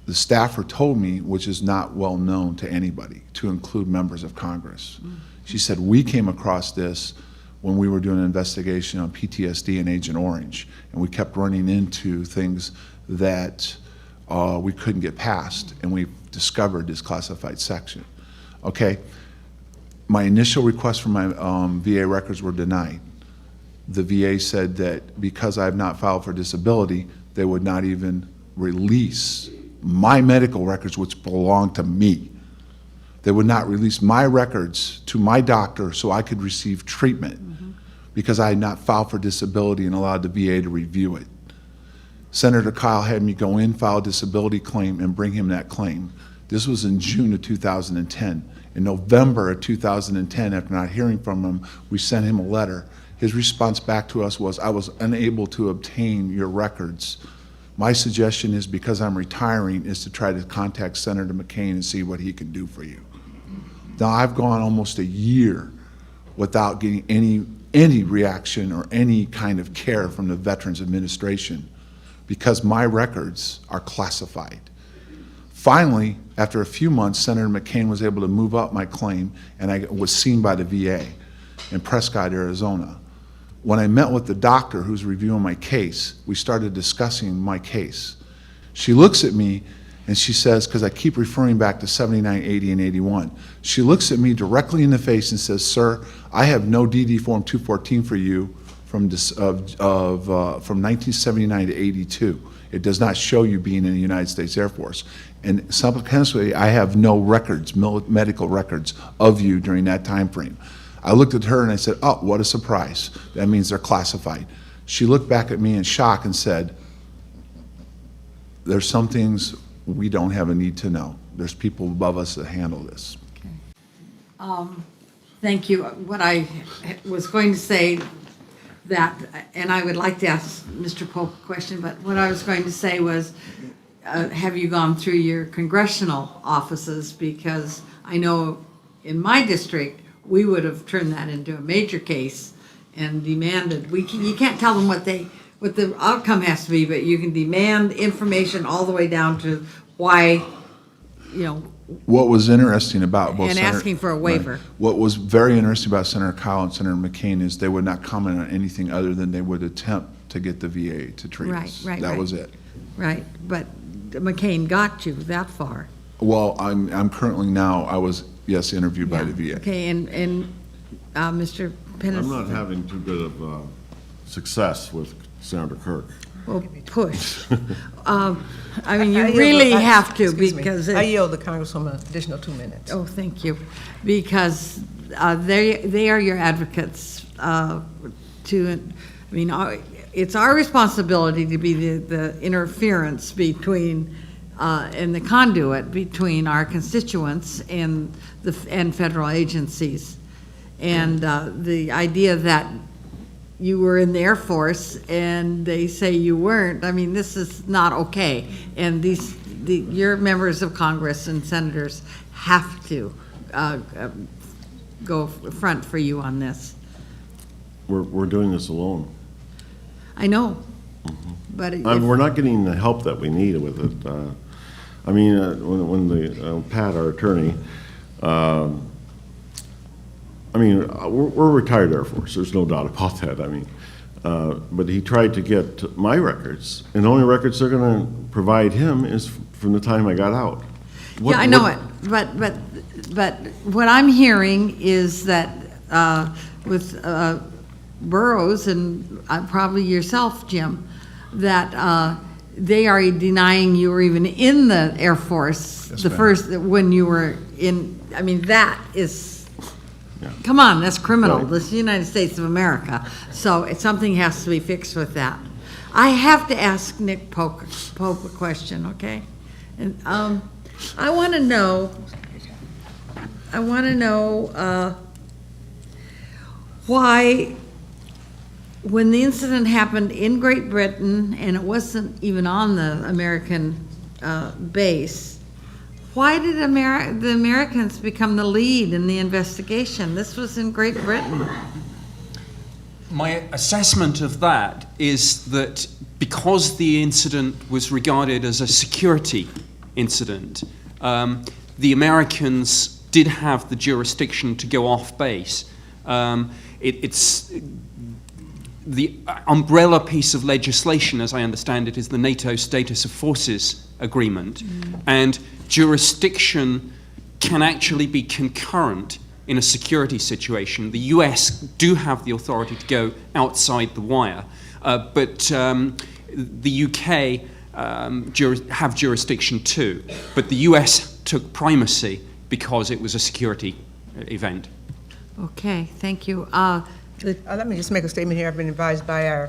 the staffer told me, which is not well known to anybody, to include members of Congress. She said, we came across this when we were doing an investigation on PTSD and Agent Orange, and we kept running into things that we couldn't get past, and we discovered this classified section. Okay, my initial request for my VA records were denied. The VA said that because I have not filed for disability, they would not even release my medical records, which belong to me. They would not release my records to my doctor so I could receive treatment because I had not filed for disability and allowed the VA to review it. Senator Kyle had me go in, file a disability claim, and bring him that claim. This was in June of 2010. In November of 2010, after not hearing from him, we sent him a letter. His response back to us was, I was unable to obtain your records. My suggestion is, because I'm retiring, is to try to contact Senator McCain and see what he can do for you. Now, I've gone almost a year without getting any reaction or any kind of care from the Veterans Administration because my records are classified. Finally, after a few months, Senator McCain was able to move up my claim, and I was seen by the VA in Prescott, Arizona. When I met with the doctor who's reviewing my case, we started discussing my case. She looks at me and she says, because I keep referring back to 79, 80, and 81, she looks at me directly in the face and says, sir, I have no DD Form 214 for you from 1979 to 82. It does not show you being in the United States Air Force. And subsequently, I have no records, medical records of you during that time frame. I looked at her and I said, oh, what a surprise. That means they're classified. She looked back at me in shock and said, there's some things we don't have a need to know. There's people above us that handle this. Thank you. What I was going to say that, and I would like to ask Mr. Pope a question, but what I was going to say was, have you gone through your congressional offices? Because I know in my district, we would have turned that into a major case and demanded, you can't tell them what the outcome has to be, but you can demand information all the way down to why, What was interesting about both and asking for a waiver. Right. What was very interesting about Senator Kyle and Senator McCain is they would not comment on anything other than they would attempt to get the VA to treat us. That was it. Right, but McCain got you that far. Well, I'm currently now, I was, yes, interviewed by the VA. Okay, and Mr. Pennis? I'm not having too good of success with Senator Kirk. Well, push. I mean, you really have to, Excuse me. because I yield the Congresswoman additional 2 minutes. oh, thank you, because they are your advocates it's our responsibility to be the interference between and the conduit between our constituents and federal agencies. And the idea that you were in the Air Force and they say you weren't, I mean, this is not okay. And your members of Congress and senators have to go front for you on this. We're doing this alone. I know, but We're not getting the help that we need with it. When the Pat, our attorney, we're retired Air Force. There's no doubt about that. But he tried to get my records, and the only records they're going to provide him is from the time I got out. Yeah, I know it, but what I'm hearing is that with Burroughs and probably yourself, Jim, that they are denying you were even in the Air Force Yes, the ma'am. first, when you were in, I mean, that is, come on, that's criminal. Right. This is the United States of America. So something has to be fixed with that. I have to ask Nick Pope a question, okay? And I want to know why, when the incident happened in Great Britain, and it wasn't even on the American base, why did the Americans become the lead in the investigation? This was in Great Britain. My assessment of that is that because the incident was regarded as a security incident, the Americans did have the jurisdiction to go off base. It's the umbrella piece of legislation, as I understand it, is the NATO Status of Forces Agreement, and jurisdiction can actually be concurrent in a security situation. The US do have the authority to go outside the wire, but the UK have jurisdiction too. But the US took primacy because it was a security event. Okay, thank you. Let me just make a statement here. I've been advised by our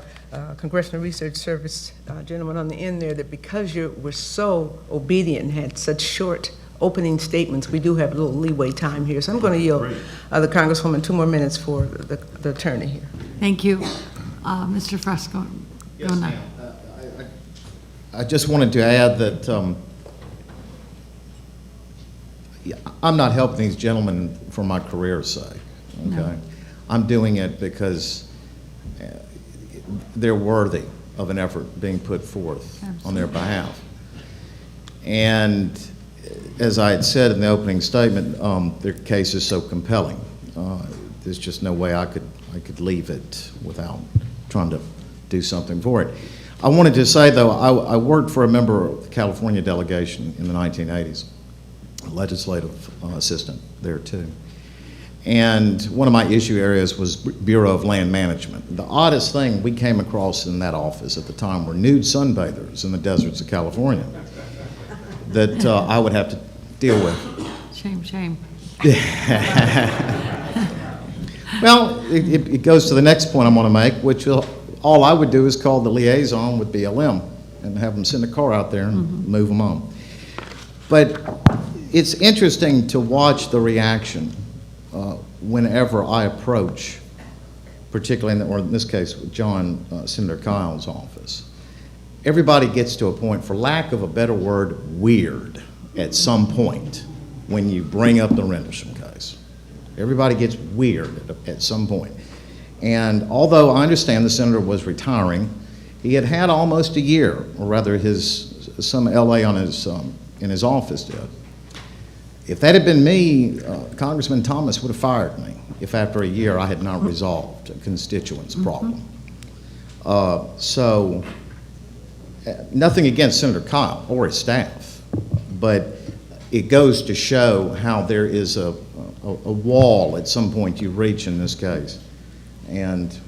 Congressional Research Service gentleman on the end there that because you were so obedient and had such short opening statements, we do have a little leeway time here. So I'm going to yield the Congresswoman 2 more minutes for the attorney here. Thank you. Mr. Fresco. Yes, go now. ma'am. I just wanted to add that I'm not helping these gentlemen for my career's sake, okay? No. I'm doing it because they're worthy of an effort being put forth on their behalf. And as I had said in the opening statement, their case is so compelling. There's just no way I could leave it without trying to do something for it. I wanted to say, though, I worked for a member of the California delegation in the 1980s, a legislative assistant there, too. And one of my issue areas was Bureau of Land Management. The oddest thing we came across in that office at the time were nude sunbathers in the deserts of California that I would have to deal with. Shame, shame. Well, it goes to the next point I'm going to make, which all I would do is call the liaison with BLM and have them send a car out there and move them on. But it's interesting to watch the reaction whenever I approach, particularly or in this case with Senator Kyle's office. Everybody gets to a point, for lack of a better word, weird at some point when you bring up the Rendlesham case. Everybody gets weird at some point. And although I understand the senator was retiring, he had had almost a year, or rather some LA on in his office did. If that had been me, Congressman Thomas would have fired me if after a year I had not resolved a constituent's problem. So nothing against Senator Kyle or his staff, but it goes to show how there is a wall at some point you reach in this case. And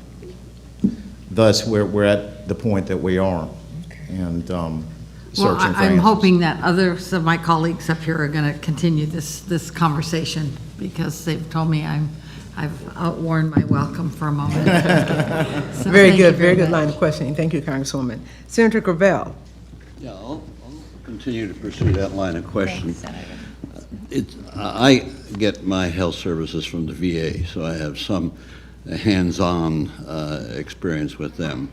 thus we're at the point that we are. And Well, searching for I'm answers. hoping that others of my colleagues up here are going to continue this conversation, because they've told me I've outworn my welcome for a moment. So Very thank you good, very good much. line of questioning. Thank you, Congresswoman. Senator Gravel. Yeah, I'll continue to pursue that line of question. I get my health services from the VA, so I have some hands-on experience with them.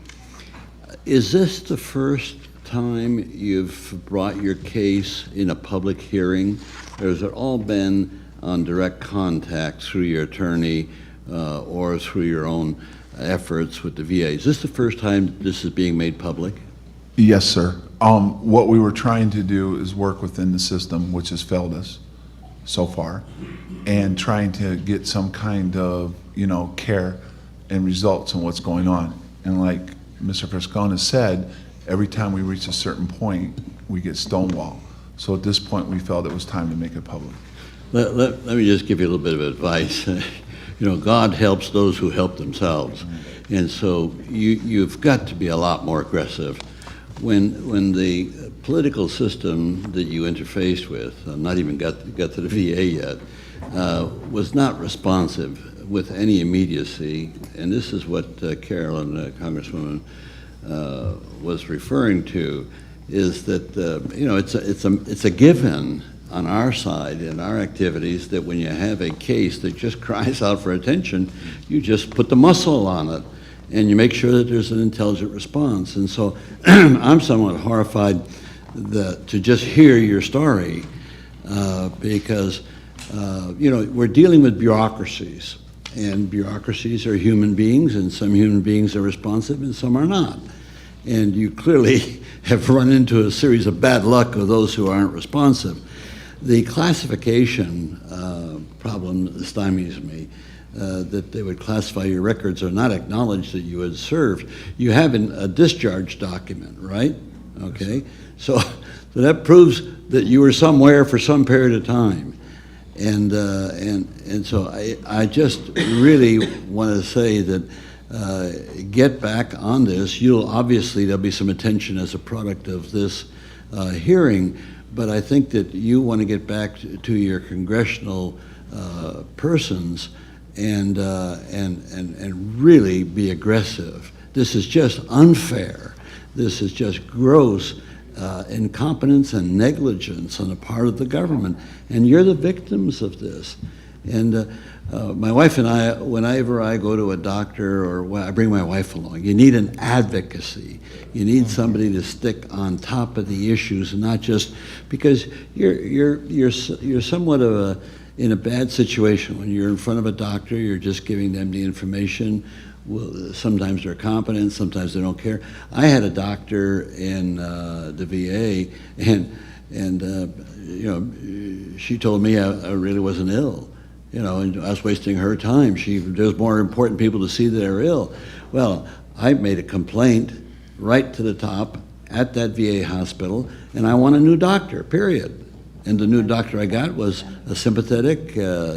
Is this the first time you've brought your case in a public hearing, or has it all been on direct contact through your attorney or through your own efforts with the VA? Is this the first time this is being made public? Yes, sir. What we were trying to do is work within the system, which has failed us so far, and trying to get some kind of, care and results on what's going on. And like Mr. Frescone said, every time we reach a certain point, we get stonewalled. So at this point, we felt it was time to make it public. Let me just give you a little bit of advice. You know, God helps those who help themselves. And so you've got to be a lot more aggressive. When the political system that you interfaced with, not even got to the VA yet, was not responsive with any immediacy, and this is what Carolyn, Congresswoman, was referring to, is that you know, it's a given on our side in our activities that when you have a case that just cries out for attention, you just put the muscle on it and you make sure that there's an intelligent response. And so I'm somewhat horrified to just hear your story because you know, we're dealing with bureaucracies, and bureaucracies are human beings, and some human beings are responsive and some are not. And you clearly have run into a series of bad luck of those who aren't responsive. The classification problem stymies me, that they would classify your records or not acknowledge that you had served. You have a discharge document, right? Okay, so that proves that you were somewhere for some period of time. And so I just really want to say that get back on this. Obviously there'll be some attention as a product of this hearing, but I think that you want to get back to your congressional persons and really be aggressive. This is just unfair. This is just gross incompetence and negligence on the part of the government, and you're the victims of this. And my wife and I, whenever I go to a doctor or I bring my wife along, you need an advocacy. You need somebody to stick on top of the issues, and not just because you're somewhat of in a bad situation when you're in front of a doctor. You're just giving them the information. Well, sometimes they're competent, sometimes they don't care. I had a doctor in the VA, and you know, she told me I really wasn't ill, you know, and I was wasting her time. There's more important people to see that are ill. Well, I made a complaint right to the top at that VA hospital, and I want a new doctor, period. And the new doctor I got was a sympathetic,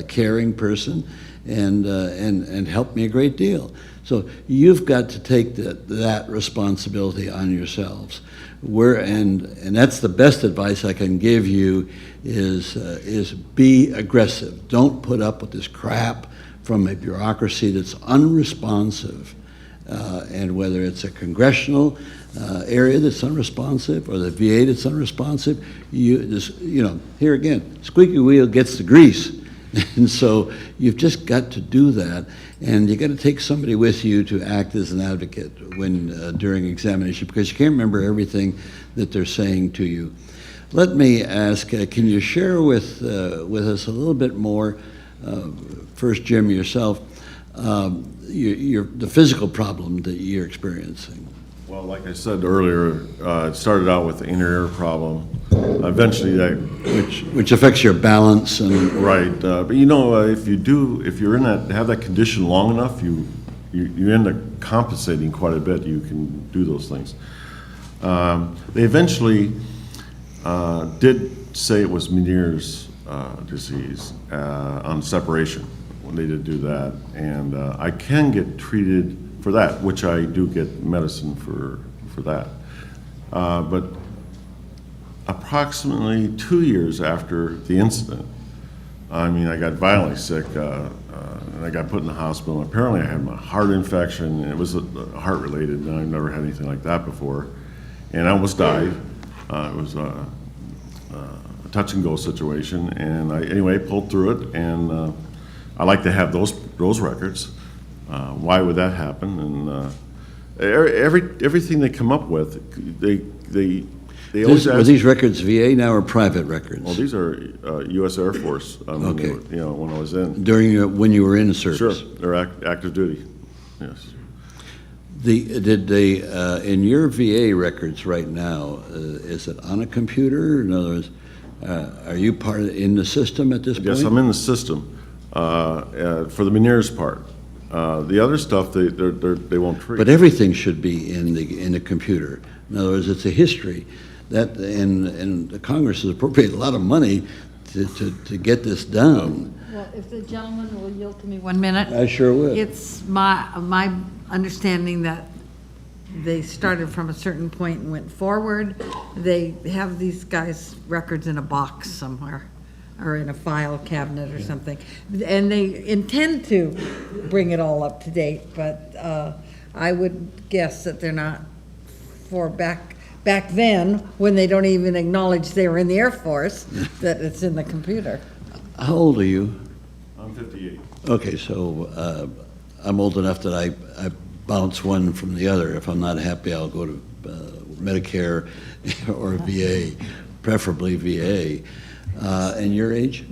caring person, and helped me a great deal. So you've got to take that responsibility on yourselves. And that's the best advice I can give you is be aggressive. Don't put up with this crap from a bureaucracy that's unresponsive. And whether it's a congressional area that's unresponsive or the VA that's unresponsive, you know, here again, squeaky wheel gets the grease. And so you've just got to do that, and you got to take somebody with you to act as an advocate when during examination, because you can't remember everything that they're saying to you. Let me ask, can you share with us a little bit more, first Jim yourself, the physical problem that you're experiencing? Well, like I said earlier, it started out with the inner ear problem. Eventually, which affects your balance and right. But you know, if you're in have that condition long enough, you end up compensating quite a bit. You can do those things. They eventually did say it was Meniere's disease on separation when they did do that, and I can get treated for that, which I do get medicine for that. But approximately 2 years after the incident, I mean, I got violently sick, and I got put in the hospital. Apparently I had my heart infection, and it was heart-related, and I've never had anything like that before. And I almost died. It was a touch-and-go situation, and I, anyway, pulled through it, and I like to have those records. Why would that happen? And everything they come up with, they always ask. Are these records VA now or private records? Well, these are U.S. Air Force. Okay. You know, when I was in. When you were in service? Sure, they're active duty, yes. In your VA records right now, is it on a computer? In other words, are you in the system at this point? Yes, I'm in the system for the Meniere's part. The other stuff, they won't treat. But everything should be in the computer. In other words, it's a history. That, and the Congress has appropriated a lot of money to get this done. Well, if the gentleman will yield to me 1 minute. I sure would. It's my understanding that they started from a certain point and went forward. They have these guys' records in a box somewhere, or in a file cabinet or something. And they intend to bring it all up to date, but I would guess that they're not for back then, when they don't even acknowledge they were in the Air Force, that it's in the computer. How old are you? I'm 58. Okay, so I'm old enough that I bounce one from the other. If I'm not happy, I'll go to Medicare or VA, preferably VA. And your age?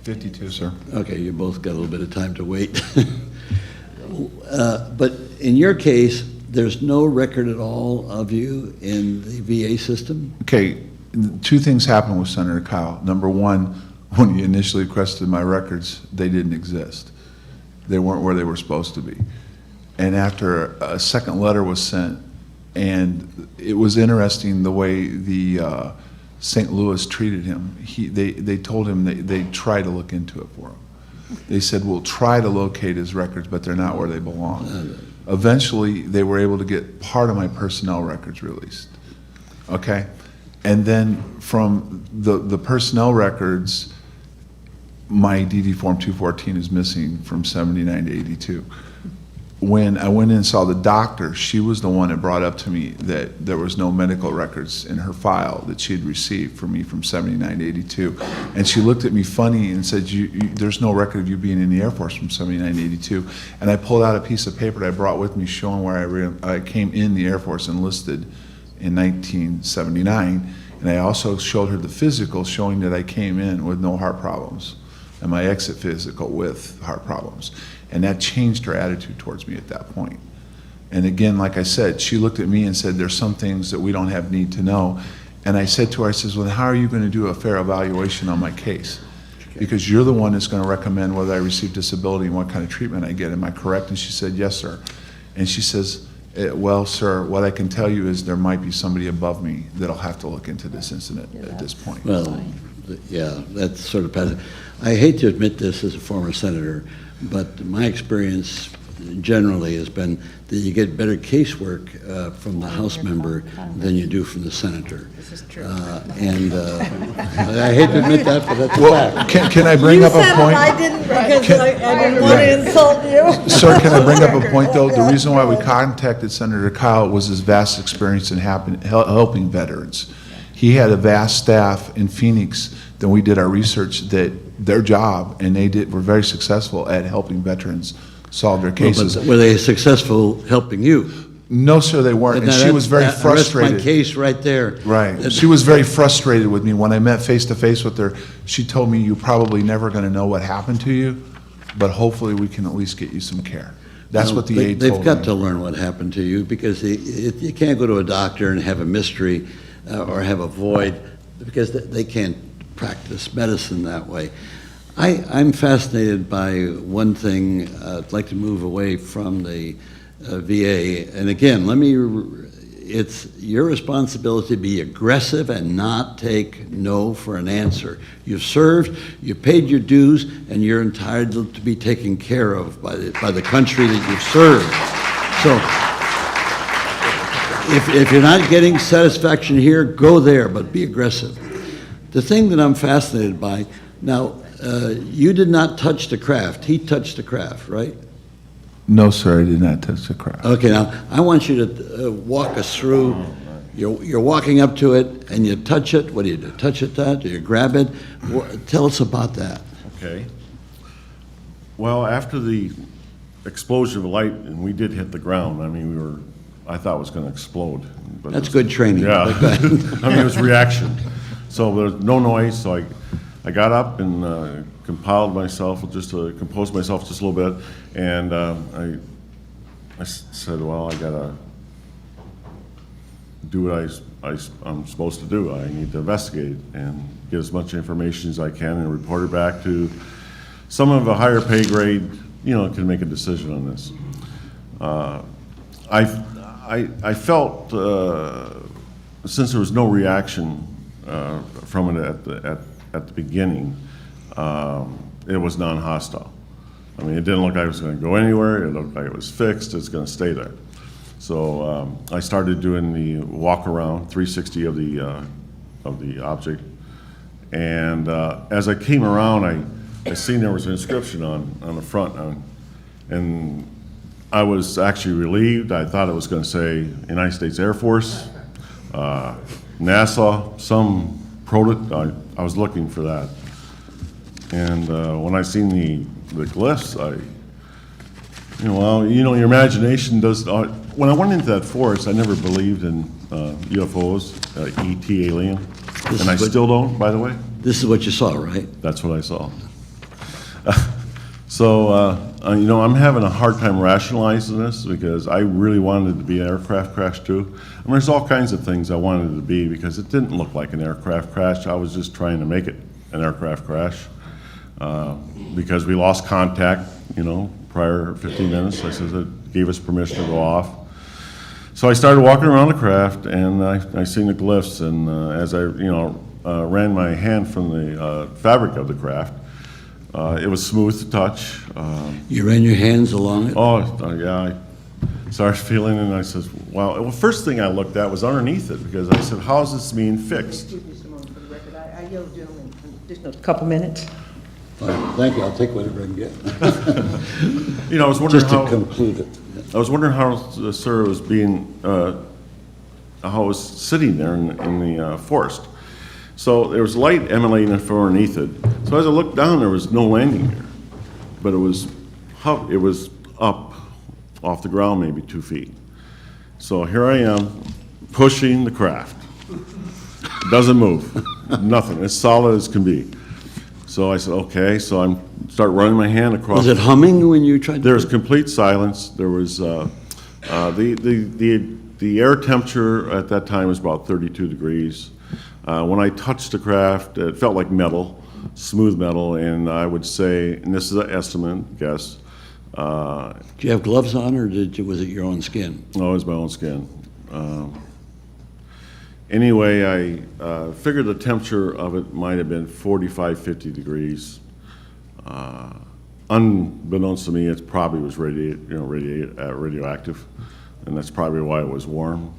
52, sir. Okay, you both got a little bit of time to wait. But in your case, there's no record at all of you in the VA system? Okay, two things happened with Senator Kyle. Number one, when he initially requested my records, they didn't exist. They weren't where they were supposed to be. And after a second letter was sent, and it was interesting the way the St. Louis treated him. They told him they'd try to look into it for him. They said, we'll try to locate his records, but they're not where they belong. Eventually, they were able to get part of my personnel records released, okay? And then from the personnel records, my DD Form 214 is missing from 79 to 82. When I went in and saw the doctor, she was the one that brought up to me that there was no medical records in her file that she had received from me from 79 to 82. And she looked at me funny and said, there's no record of you being in the Air Force from 79 to 82. And I pulled out a piece of paper that I brought with me showing where I came in the Air Force enlisted in 1979. And I also showed her the physical showing that I came in with no heart problems, and my exit physical with heart problems. And that changed her attitude towards me at that point. And again, like I said, she looked at me and said, there's some things that we don't have need to know. And I said to her, I says, well, how are you going to do a fair evaluation on my case? Because you're the one that's going to recommend whether I receive disability and what kind of treatment I get. Am I correct? And she said, yes, sir. And she says, well, sir, what I can tell you is there might be somebody above me that'll have to look into this incident at this point. Well, yeah, that's sort of passive. I hate to admit this as a former senator, but my experience generally has been that you get better casework from the House member than you do from the senator. This is true. And I hate to admit that, but that's a Well, fact. can I bring up a point? I didn't, because I didn't want to insult you. Sir, can I bring up a point, though? The reason why we contacted Senator Kyle was his vast experience in helping veterans. He had a vast staff in Phoenix. Then we did our research that their job, and were very successful at helping veterans solve their cases. Well, but were they successful helping you? No, sir, they weren't, and she was very frustrated. That's my case right there. Right. She was very frustrated with me. When I met face-to-face with her, she told me, you're probably never going to know what happened to you, but hopefully we can at least get you some care. That's what the aide told me. They've got to learn what happened to you, because you can't go to a doctor and have a mystery or have a void, because they can't practice medicine that way. I'm fascinated by one thing. I'd like to move away from the VA. And again, it's your responsibility to be aggressive and not take no for an answer. You've served, you paid your dues, and you're entitled to be taken care of by the country that you've served. So if you're not getting satisfaction here, go there, but be aggressive. The thing that I'm fascinated by, now, you did not touch the craft. He touched the craft, right? No, sir, I did not touch the craft. Okay, now, I want you to walk us through. You're walking up to it, and you touch it. What do you do? Touch it, do you grab it? Tell us about that. Okay. Well, after the explosion of light, and we did hit the ground, I mean, I thought it was going to explode. But That's good training. Yeah. I mean, it was reaction. So there was no noise, so I got up and composed myself just a little bit, and I said, well, I gotta do what I'm supposed to do. I need to investigate and get as much information as I can and report it back to someone of a higher pay grade, can make a decision on this. I felt since there was no reaction from it at the beginning, it was non-hostile. I mean, it didn't look like it was going to go anywhere. It looked like it was fixed. It's going to stay there. So I started doing the walk around 360 of the object, and as I came around, I seen there was an inscription on the front, and I was actually relieved. I thought it was going to say United States Air Force, NASA, some prototype. I was looking for that, and when I seen the glyphs, your imagination does. When I went into that forest, I never believed in UFOs, ET alien, and I still don't, by the way. This is what you saw, right? That's what I saw. So, I'm having a hard time rationalizing this because I really wanted it to be an aircraft crash too. I mean, there's all kinds of things I wanted it to be because it didn't look like an aircraft crash. I was just trying to make it an aircraft crash because we lost contact, prior 15 minutes. I said it gave us permission to go off. So I started walking around the craft and I seen the glyphs, and as I, ran my hand from the fabric of the craft, it was smooth to touch. You ran your hands along it? Yeah. I started feeling it, and I said, wow. Well, first thing I looked at was underneath it, because I said, how's this being fixed? I yield the gentleman an additional couple minutes. Fine, thank you. I'll take whatever I can get. I was wondering Just to conclude it. I was wondering how, sir, it was being, how it was sitting there in the forest. So there was light emanating from underneath it. So as I looked down, there was no landing gear, but it was up off the ground, maybe 2 feet. So here I am pushing the craft. It doesn't move, nothing. It's solid as can be. So I said, okay. So I start running my hand across. Was it humming when you tried to? There was complete silence. There was the air temperature at that time was about 32 degrees. When I touched the craft, it felt like metal, smooth metal, and I would say, and this is an estimate, guess. Do you have gloves on, or was it your own skin? No, it was my own skin. Anyway, I figured the temperature of it might have been 45, 50 degrees. Unbeknownst to me, it probably was radioactive, and that's probably why it was warm.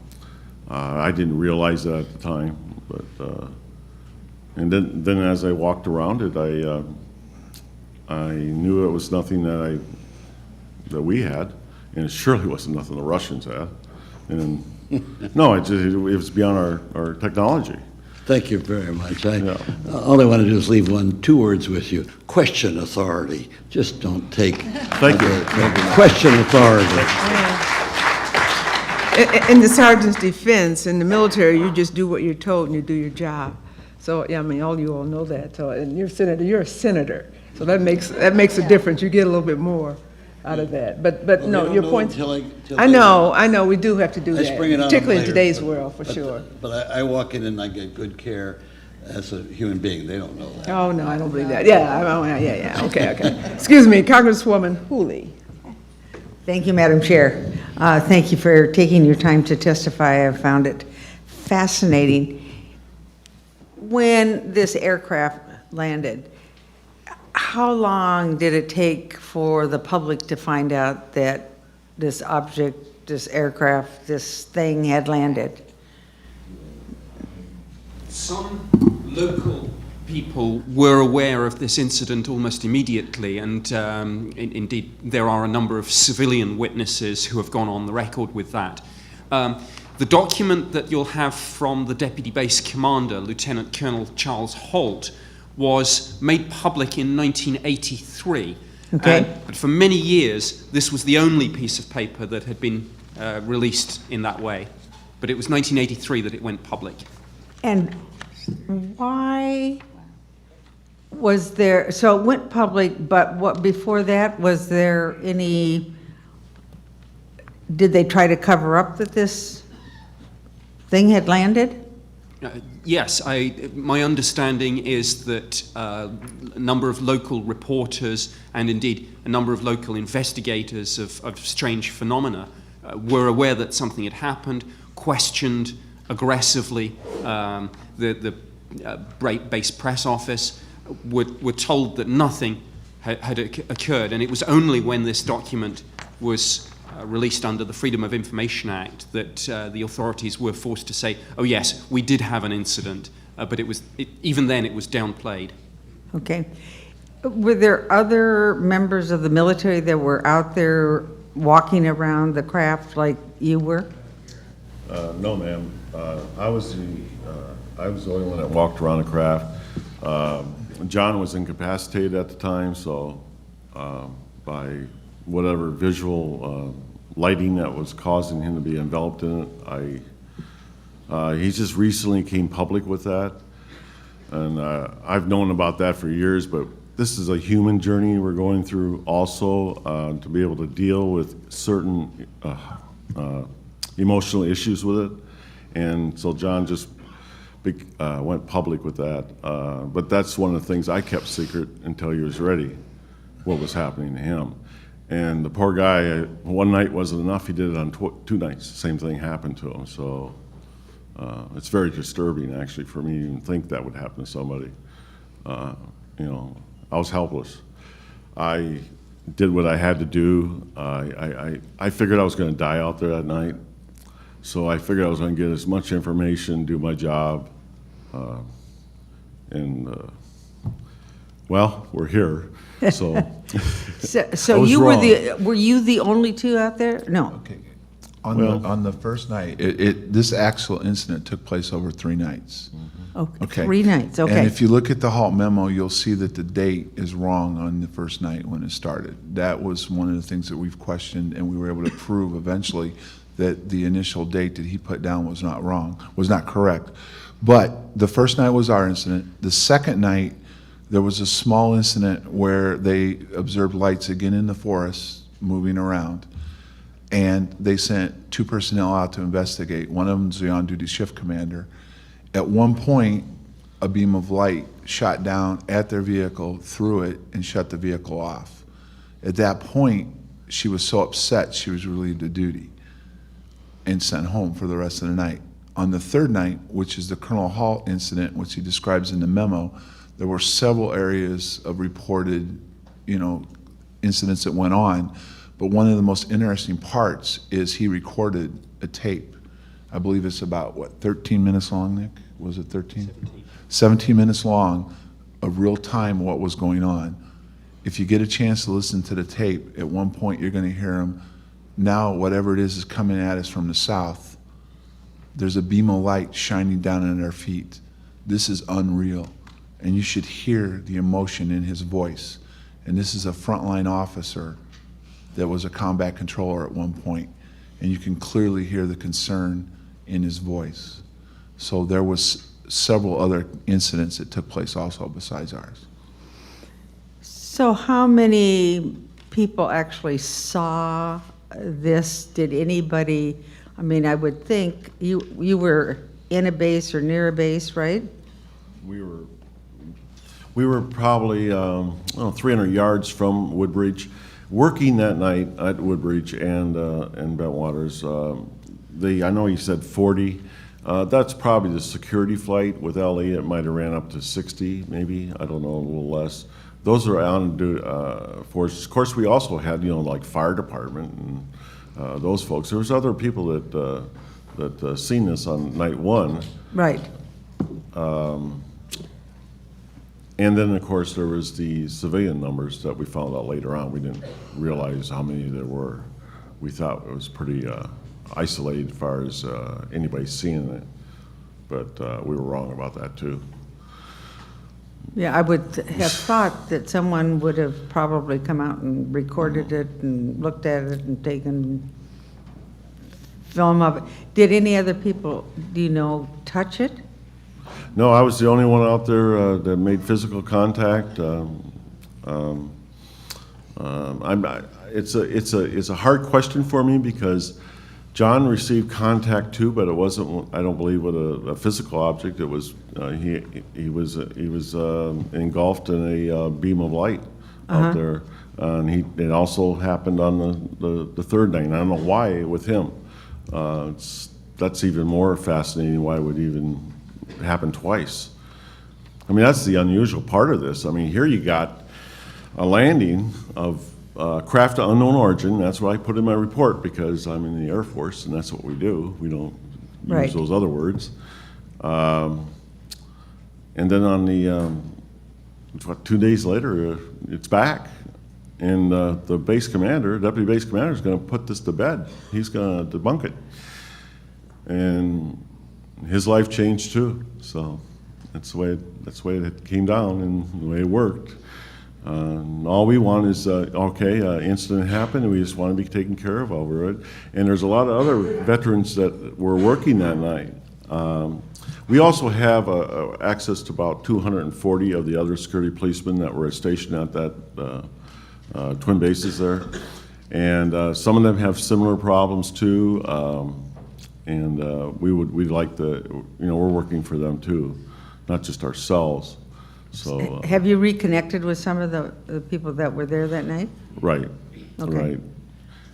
I didn't realize that at the time, but and then as I walked around it, I knew it was nothing that we had, and it surely wasn't nothing the Russians had. And no, it was beyond our technology. Thank you very much. All I want to do is leave 2 words with you. Question authority. Just don't take. Thank you. Question authority. In the sergeant's defense, in the military, you just do what you're told and you do your job. So, yeah, I mean, all you all know that. So, and you're a senator. So that makes a difference. You get a little bit more out of that. But Well, no, your point. I know, we do have to do Let's that, bring it on particularly in later, today's but- world, for sure. But I walk in and I get good care as a human being. They don't know that. Oh, no, I don't believe that. Yeah, okay. Excuse me, Congresswoman Hooley. Thank you, Madam Chair. Thank you for taking your time to testify. I found it fascinating. When this aircraft landed, how long did it take for the public to find out that this object, this aircraft, this thing had landed? Some local people were aware of this incident almost immediately, and indeed there are a number of civilian witnesses who have gone on the record with that. The document that you'll have from the Deputy Base Commander, Lieutenant Colonel Charles Holt, was made public in 1983. Okay. But for many years, this was the only piece of paper that had been released in that way. But it was 1983 that it went public. And why was there, so it went public, but what, before that, was there any, did they try to cover up that this thing had landed? Yes, my understanding is that a number of local reporters and indeed a number of local investigators of strange phenomena were aware that something had happened, questioned aggressively. The base press office were told that nothing had occurred, and it was only when this document was released under the Freedom of Information Act that the authorities were forced to say, oh yes, we did have an incident, but even then it was downplayed. Okay. Were there other members of the military that were out there walking around the craft like you were? No, ma'am. I was the only one that walked around the craft. John was incapacitated at the time, so by whatever visual lighting that was causing him to be enveloped in it, he just recently came public with that. And I've known about that for years, but this is a human journey we're going through also, to be able to deal with certain emotional issues with it. And so John just went public with that. But that's one of the things I kept secret until he was ready, what was happening to him. And the poor guy, one night wasn't enough. He did it on 2 nights. The same thing happened to him. So it's very disturbing, actually, for me to even think that would happen to somebody. You know, I was helpless. I did what I had to do. I figured I was going to die out there that night. So I figured I was going to get as much information, do my job, well, we're here, so. So you were you the only two out there? No. Okay. On the first night, this actual incident took place over 3 nights. Okay. 3 nights, okay. And if you look at the halt memo, you'll see that the date is wrong on the first night when it started. That was one of the things that we've questioned, and we were able to prove eventually that the initial date that he put down was not correct. But the first night was our incident. The second night, there was a small incident where they observed lights again in the forest moving around, and they sent 2 personnel out to investigate. One of them was the on-duty shift commander. At one point, a beam of light shot down at their vehicle, through it, and shut the vehicle off. At that point, she was so upset she was relieved of duty and sent home for the rest of the night. On the third night, which is the Colonel Halt incident, which he describes in the memo, there were several areas of reported, incidents that went on. But one of the most interesting parts is he recorded a tape. I believe it's about, 13 minutes long, Nick? Was it 13? 17 minutes long of real time what was going on. If you get a chance to listen to the tape, at one point you're going to hear him, now whatever it is coming at us from the south. There's a beam of light shining down on our feet. This is unreal. And you should hear the emotion in his voice. And this is a frontline officer that was a combat controller at one point. And you can clearly hear the concern in his voice. So there was several other incidents that took place also besides ours. So how many people actually saw this? Did anybody, I would think you were in a base or near a base, right? We were probably 300 yards from Woodbridge, working that night at Woodbridge and Bentwaters. I know you said 40. That's probably the security flight. With LE, it might have ran up to 60, maybe. I don't know, a little less. Those are on forces. Of course, we also had, like fire department and those folks. There was other people that seen this on night 1. Right. And then, of course, there was the civilian numbers that we found out later on. We didn't realize how many there were. We thought it was pretty isolated as far as anybody seeing it, but we were wrong about that too. Yeah, I would have thought that someone would have probably come out and recorded it and looked at it and taken film of it. Did any other people, touch it? No, I was the only one out there that made physical contact. It's a hard question for me because John received contact too, but it wasn't, I don't believe, with a physical object. It was he was engulfed in a beam of light out there, and it also happened on the third night. I don't know why with him. that's even more fascinating why it would even happen twice. I mean, that's the unusual part of this. I mean, here you got a landing of craft of unknown origin. That's what I put in my report because I'm in the Air Force and that's what we do. We don't Right. use those other words. And then on the, 2 days later, it's back. And the base commander, deputy base commander, is going to put this to bed. He's going to debunk it. And his life changed too. So that's the way it came down and the way it worked. All we want is, incident happened, and we just want to be taken care of over it. And there's a lot of other veterans that were working that night. We also have access to about 240 of the other security policemen that were stationed at that twin bases there. And some of them have similar problems too. We'd like to, we're working for them too, not just ourselves. So Have you reconnected with some of the people that were there that night? right, Okay. right.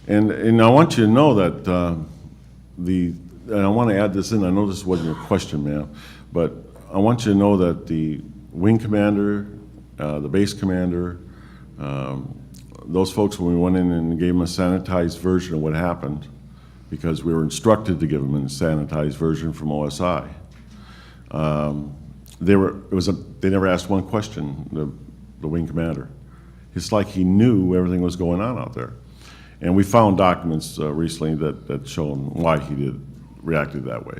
And I want you to know that and I want to add this in. I know this wasn't your question, ma'am, but I want you to know that the wing commander, the base commander, those folks, when we went in and gave them a sanitized version of what happened, because we were instructed to give them a sanitized version from OSI. They never asked one question, the wing commander. It's like he knew everything was going on out there. And we found documents recently that show him why he reacted that way.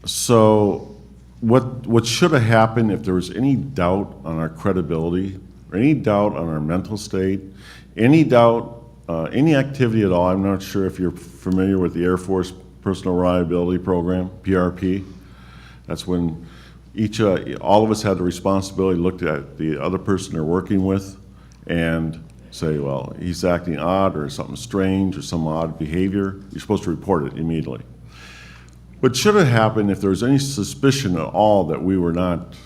So what should have happened if there was any doubt on our credibility, or any doubt on our mental state, any doubt, any activity at all? I'm not sure if you're familiar with the Air Force Personal Reliability Program, PRP. That's when all of us had the responsibility to look at the other person they're working with and say, well, he's acting odd or something strange or some odd behavior. You're supposed to report it immediately. What should have happened if there was any suspicion at all that we were not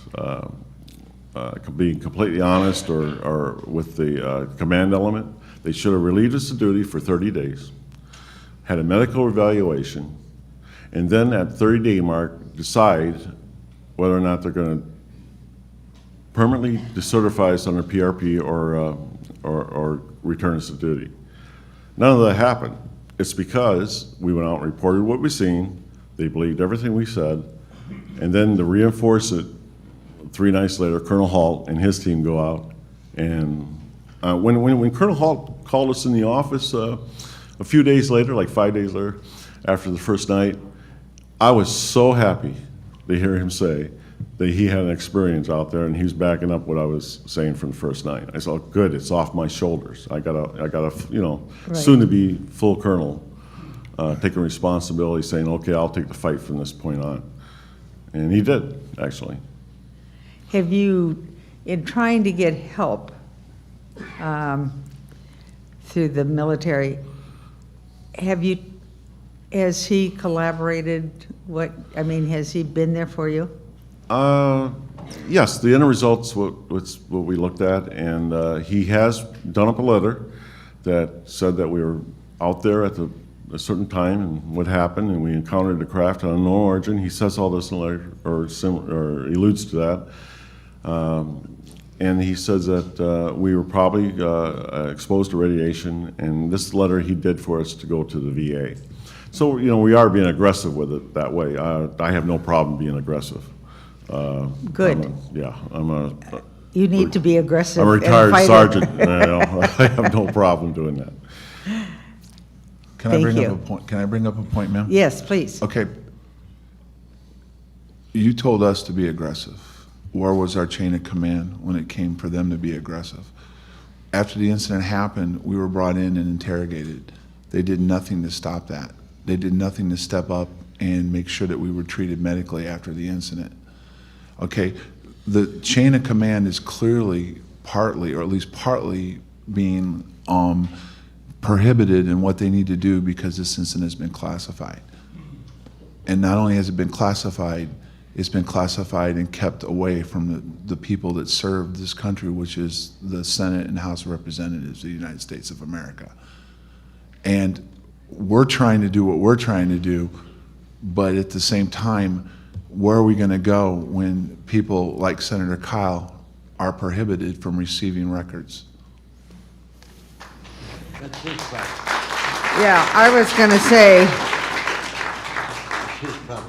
being completely honest or with the command element, they should have relieved us of duty for 30 days, had a medical evaluation, and then at 30-day mark, decide whether or not they're going to permanently decertify us under PRP or return us to duty. None of that happened. It's because we went out and reported what we seen, they believed everything we said, and then to reinforce it, 3 nights later, Colonel Halt and his team go out, and when Colonel Halt called us in the office a few days later, like 5 days later, after the first night, I was so happy to hear him say that he had an experience out there and he was backing up what I was saying from the first night. I said, oh, good, it's off my shoulders. I got a Right. soon to be full colonel, taking responsibility, saying, okay, I'll take the fight from this point on. And he did, actually. Have you, in trying to get help through the military, has he collaborated? Has he been there for you? Yes, the end result's what we looked at, and he has done up a letter that said that we were out there at a certain time and what happened, and we encountered the craft of unknown origin. He says all this in the letter, or alludes to that. And he says that we were probably exposed to radiation, and this letter he did for us to go to the VA. So, we are being aggressive with it that way. I have no problem being aggressive. Good. You need to be aggressive. I'm a and retired fight it. sergeant. I have no problem doing that. Can Thank I bring you. up a point? Can I bring up a point, ma'am? Yes, please. Okay. You told us to be aggressive. Where was our chain of command when it came for them to be aggressive? After the incident happened, we were brought in and interrogated. They did nothing to stop that. They did nothing to step up and make sure that we were treated medically after the incident. Okay, the chain of command is clearly partly, or at least partly, being prohibited in what they need to do because this incident has been classified. And not only has it been classified, it's been classified and kept away from the people that serve this country, which is the Senate and House of Representatives of the United States of America. And we're trying to do what we're trying to do, but at the same time, where are we going to go when people like Senator Kyle are prohibited from receiving records? Yeah, I was going to say,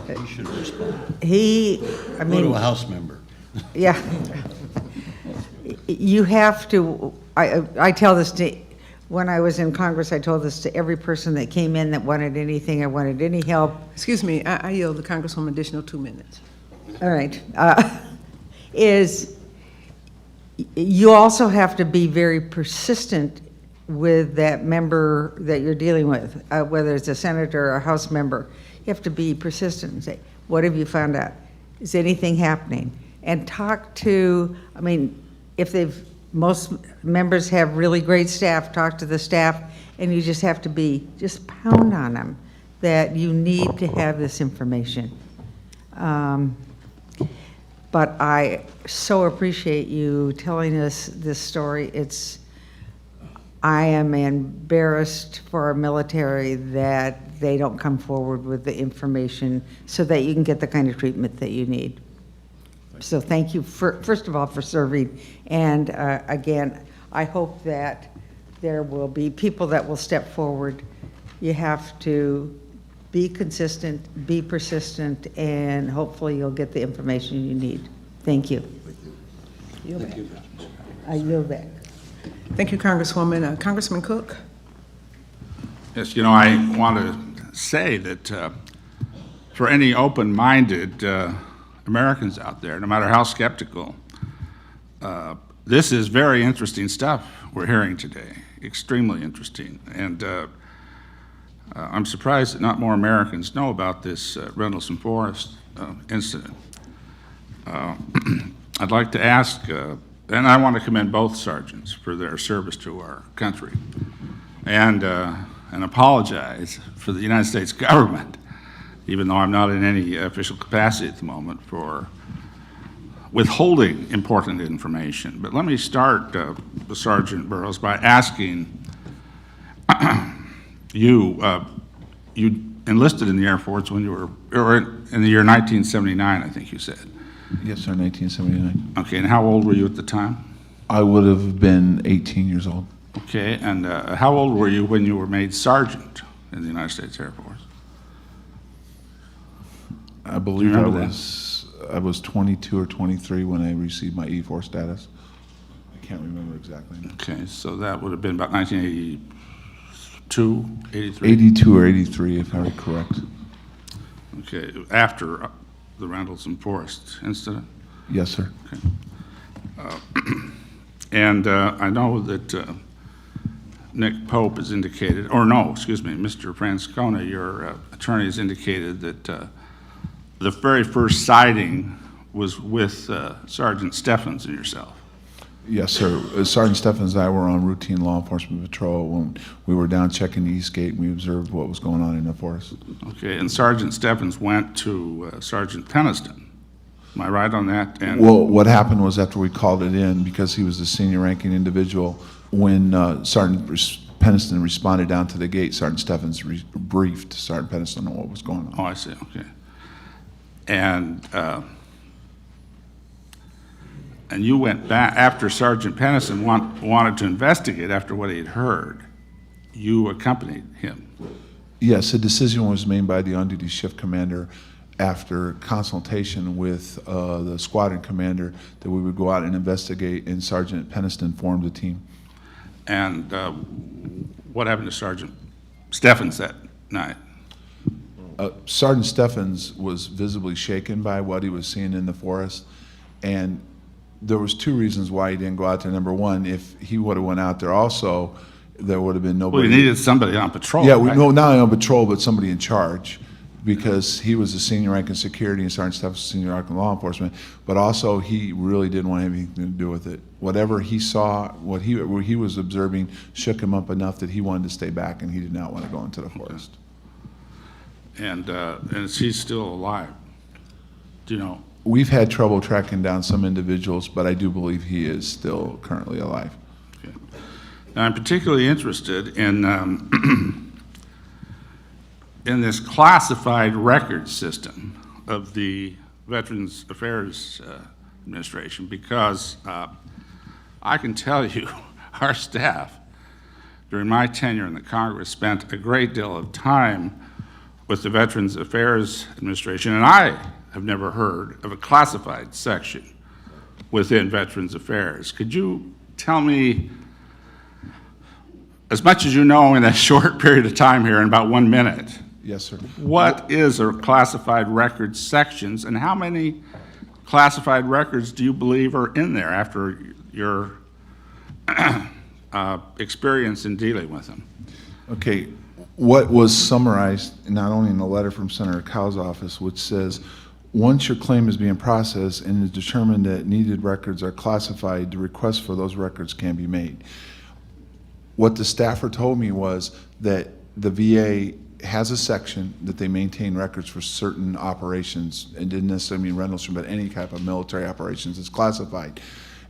You should respond. I Go mean. to a House member. Yeah. You have to, I tell this to, when I was in Congress, I told this to every person that came in that wanted anything, I wanted any help. Excuse me, I yield the Congresswoman additional 2 minutes. All right. Is you also have to be very persistent with that member that you're dealing with, whether it's a senator or a House member. You have to be persistent and say, what have you found out? Is anything happening? And talk to, I mean, most members have really great staff, talk to the staff, and you just have to just pound on them that you need to have this information. But I so appreciate you telling us this story. I am embarrassed for our military that they don't come forward with the information so that you can get the kind of treatment that you need. So thank you, first of all, for serving. And again, I hope that there will be people that will step forward. You have to be consistent, be persistent, and hopefully you'll get the information you need. Thank you. I yield back. Thank you, Congresswoman. Congressman Cook? Yes, I want to say that for any open-minded Americans out there, no matter how skeptical, this is very interesting stuff we're hearing today, extremely interesting. And I'm surprised that not more Americans know about this Rendlesham Forest incident. I'd like to ask, and I want to commend both sergeants for their service to our country, and apologize for the United States government, even though I'm not in any official capacity at the moment, for withholding important information. But let me start, Sergeant Burroughs, by asking you enlisted in the Air Force when you were, or in the year 1979, I think you said. Yes, sir, 1979. Okay, and how old were you at the time? I would have been 18 years old. Okay, and how old were you when you were made sergeant in the United States Air Force? I believe Do you I remember was 22 or 23 when I received my E4 status. I can't remember exactly. Okay, so that would have been about 1982, 83? 82 or 83, if I'm correct. Okay, after the Rendlesham Forest incident? Yes, sir. Okay. And I know that Nick Pope has indicated, or no, excuse me, Mr. Francona, your attorney has indicated that the very first sighting was with Sergeant Steffens and yourself. Yes, sir. Sergeant Steffens and I were on routine law enforcement patrol when we were down checking the East Gate, and we observed what was going on in the forest. Okay, and Sergeant Steffens went to Sergeant Peniston. Am I right on that? And Well, what happened was after we called it in, because he was the senior ranking individual, when Sergeant Peniston responded down to the gate, Sergeant Steffens briefed Sergeant Peniston on what was going on. Oh, I see, okay. And you went back, after Sergeant Peniston wanted to investigate after what he had heard, you accompanied him. Yes, a decision was made by the on-duty shift commander after consultation with the squadron commander that we would go out and investigate, and Sergeant Peniston formed a team. And what happened to Sergeant Steffens that night? Sergeant Steffens was visibly shaken by what he was seeing in the forest, and there was two reasons why he didn't go out there. Number one, if he would have went out there also, there would have been nobody. Well, you needed somebody on patrol, Yeah, right? not only on patrol, but somebody in charge, because he was the senior rank in security and Sergeant Steffens was senior rank in law enforcement, but also he really didn't want anything to do with it. Whatever he saw, what he was observing shook him up enough that he wanted to stay back and he did not want to go into the forest. And is he still alive? Do you know? We've had trouble tracking down some individuals, but I do believe he is still currently alive. Okay. Now, I'm particularly interested in in this classified record system of the Veterans Affairs Administration, because I can tell you, our staff, during my tenure in the Congress, spent a great deal of time with the Veterans Affairs Administration, and I have never heard of a classified section within Veterans Affairs. Could you tell me, as much as you know in that short period of time here, in about 1 minute, Yes, sir. what is a classified records sections, and how many classified records do you believe are in there after your experience in dealing with them? Okay, what was summarized, not only in the letter from Senator Kyle's office, which says, once your claim is being processed and is determined that needed records are classified, the request for those records can be made. What the staffer told me was that the VA has a section that they maintain records for certain operations, and didn't necessarily mean Rendlesham, but any type of military operations. It's classified.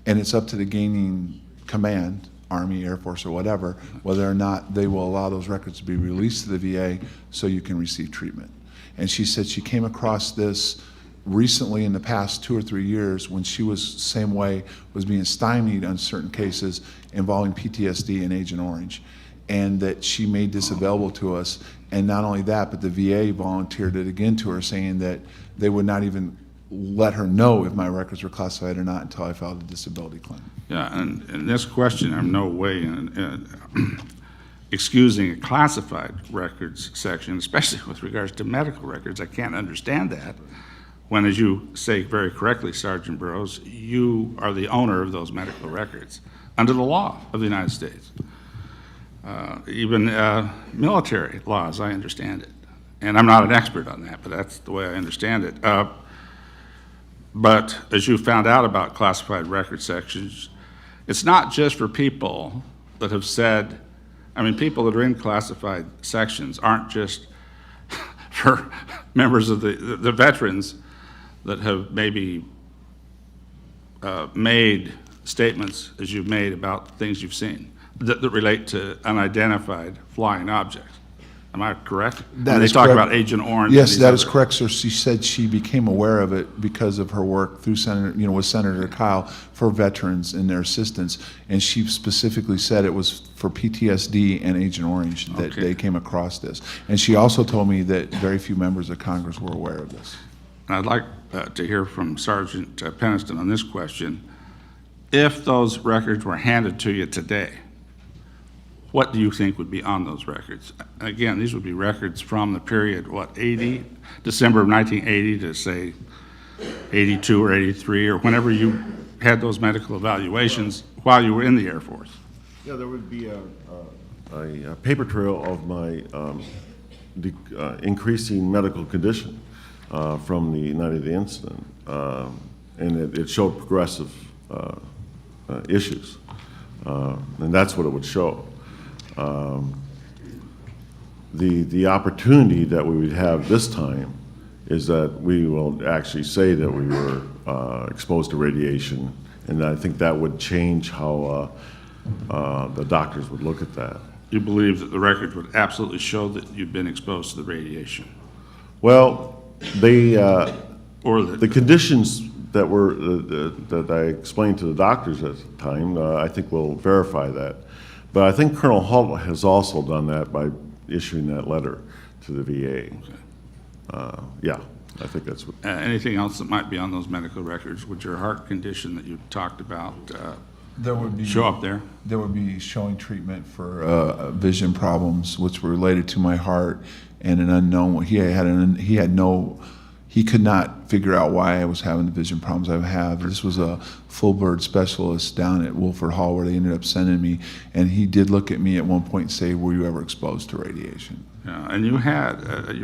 And it's up to the gaining command, Army, Air Force, or whatever, whether or not they will allow those records to be released to the VA so you can receive treatment. And she said she came across this recently in the past 2 or 3 years when she was same way, was being stymied on certain cases involving PTSD and Agent Orange, and that she made this available to us. And not only that, but the VA volunteered it again to her, saying that they would not even let her know if my records were classified or not until I filed a disability claim. Yeah, and in this question, I'm no way excusing a classified records section, especially with regards to medical records. I can't understand that when, as you say very correctly, Sergeant Burroughs, you are the owner of those medical records under the law of the United States. Even military laws, I understand it. And I'm not an expert on that, but that's the way I understand it. But as you found out about classified record sections, it's not just for people that have said, I mean, people that are in classified sections aren't just for members of the veterans that have maybe made statements, as you've made, about things you've seen that relate to unidentified flying objects. Am I correct? That is they talk correct. about Agent Orange. Yes, that is correct, sir. She said she became aware of it because of her work through with Senator Kyle for veterans and their assistance, and she specifically said it was for PTSD and Agent Orange that they came across this. And she also told me that very few members of Congress were aware of this. I'd like to hear from Sergeant Peniston on this question. If those records were handed to you today, what do you think would be on those records? Again, these would be records from the period, December of 1980 to, say, 82 or 83, or whenever you had those medical evaluations while you were in the Air Force. Yeah, there would be a paper trail of my increasing medical condition from the night of the incident, and it showed progressive issues, and that's what it would show. The opportunity that we would have this time is that we will actually say that we were exposed to radiation, and I think that would change how the doctors would look at that. You believe that the records would absolutely show that you'd been exposed to the radiation? Well, Or the conditions that were that I explained to the doctors at the time, I think will verify that. But I think Colonel Hull has also done that by issuing that letter to the VA. Okay. Yeah, I think that's what. Anything else that might be on those medical records? Would your heart condition that you talked about There would be show up there? There would be showing treatment for vision problems, which were related to my heart, and an unknown. He could not figure out why I was having the vision problems I have. This was a full bird specialist down at Wilford Hall where they ended up sending me, and he did look at me at one point and say, "Were you ever exposed to radiation?" Yeah, and you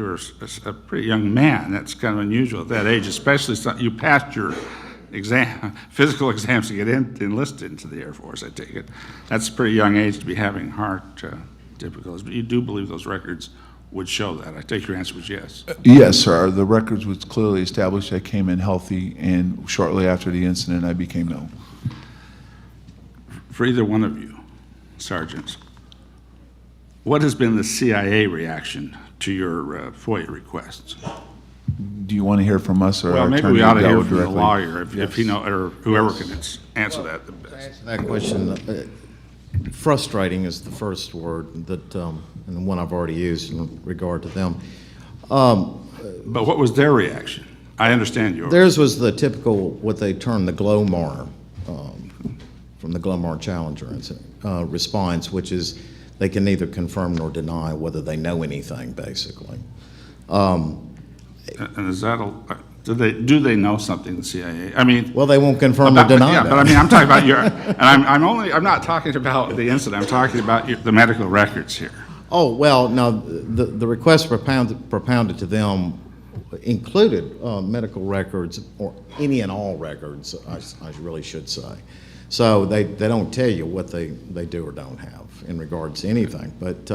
were a pretty young man. That's kind of unusual at that age, especially you passed your physical exams to get enlisted into the Air Force, I take it. That's a pretty young age to be having heart difficulties, but you do believe those records would show that. I take your answer was yes. Yes, sir. The records was clearly established. I came in healthy, and shortly after the incident, I became ill. For either one of you, sergeants, what has been the CIA reaction to your FOIA requests. Do you want to hear from us or Well, our maybe attorney we ought to hear dealt from the directly? lawyer, if Yes. he know, or whoever can answer that the best. Answer that question, frustrating is the first word that, and the one I've already used in regard to them. But what was their reaction? I understand yours. Theirs was the typical, what they term the Glomar, from the Glomar Challenger incident, response, which is they can neither confirm nor deny whether they know anything, basically. And is that, do they know something, the CIA? I mean. Well, they won't confirm or deny Yeah, that. but I mean, I'm talking about your, and I'm not talking about the incident, I'm talking about the medical records here. Oh, well, no, the request propounded to them included medical records, or any and all records, I really should say. So they don't tell you what they do or don't have in regards to anything. But,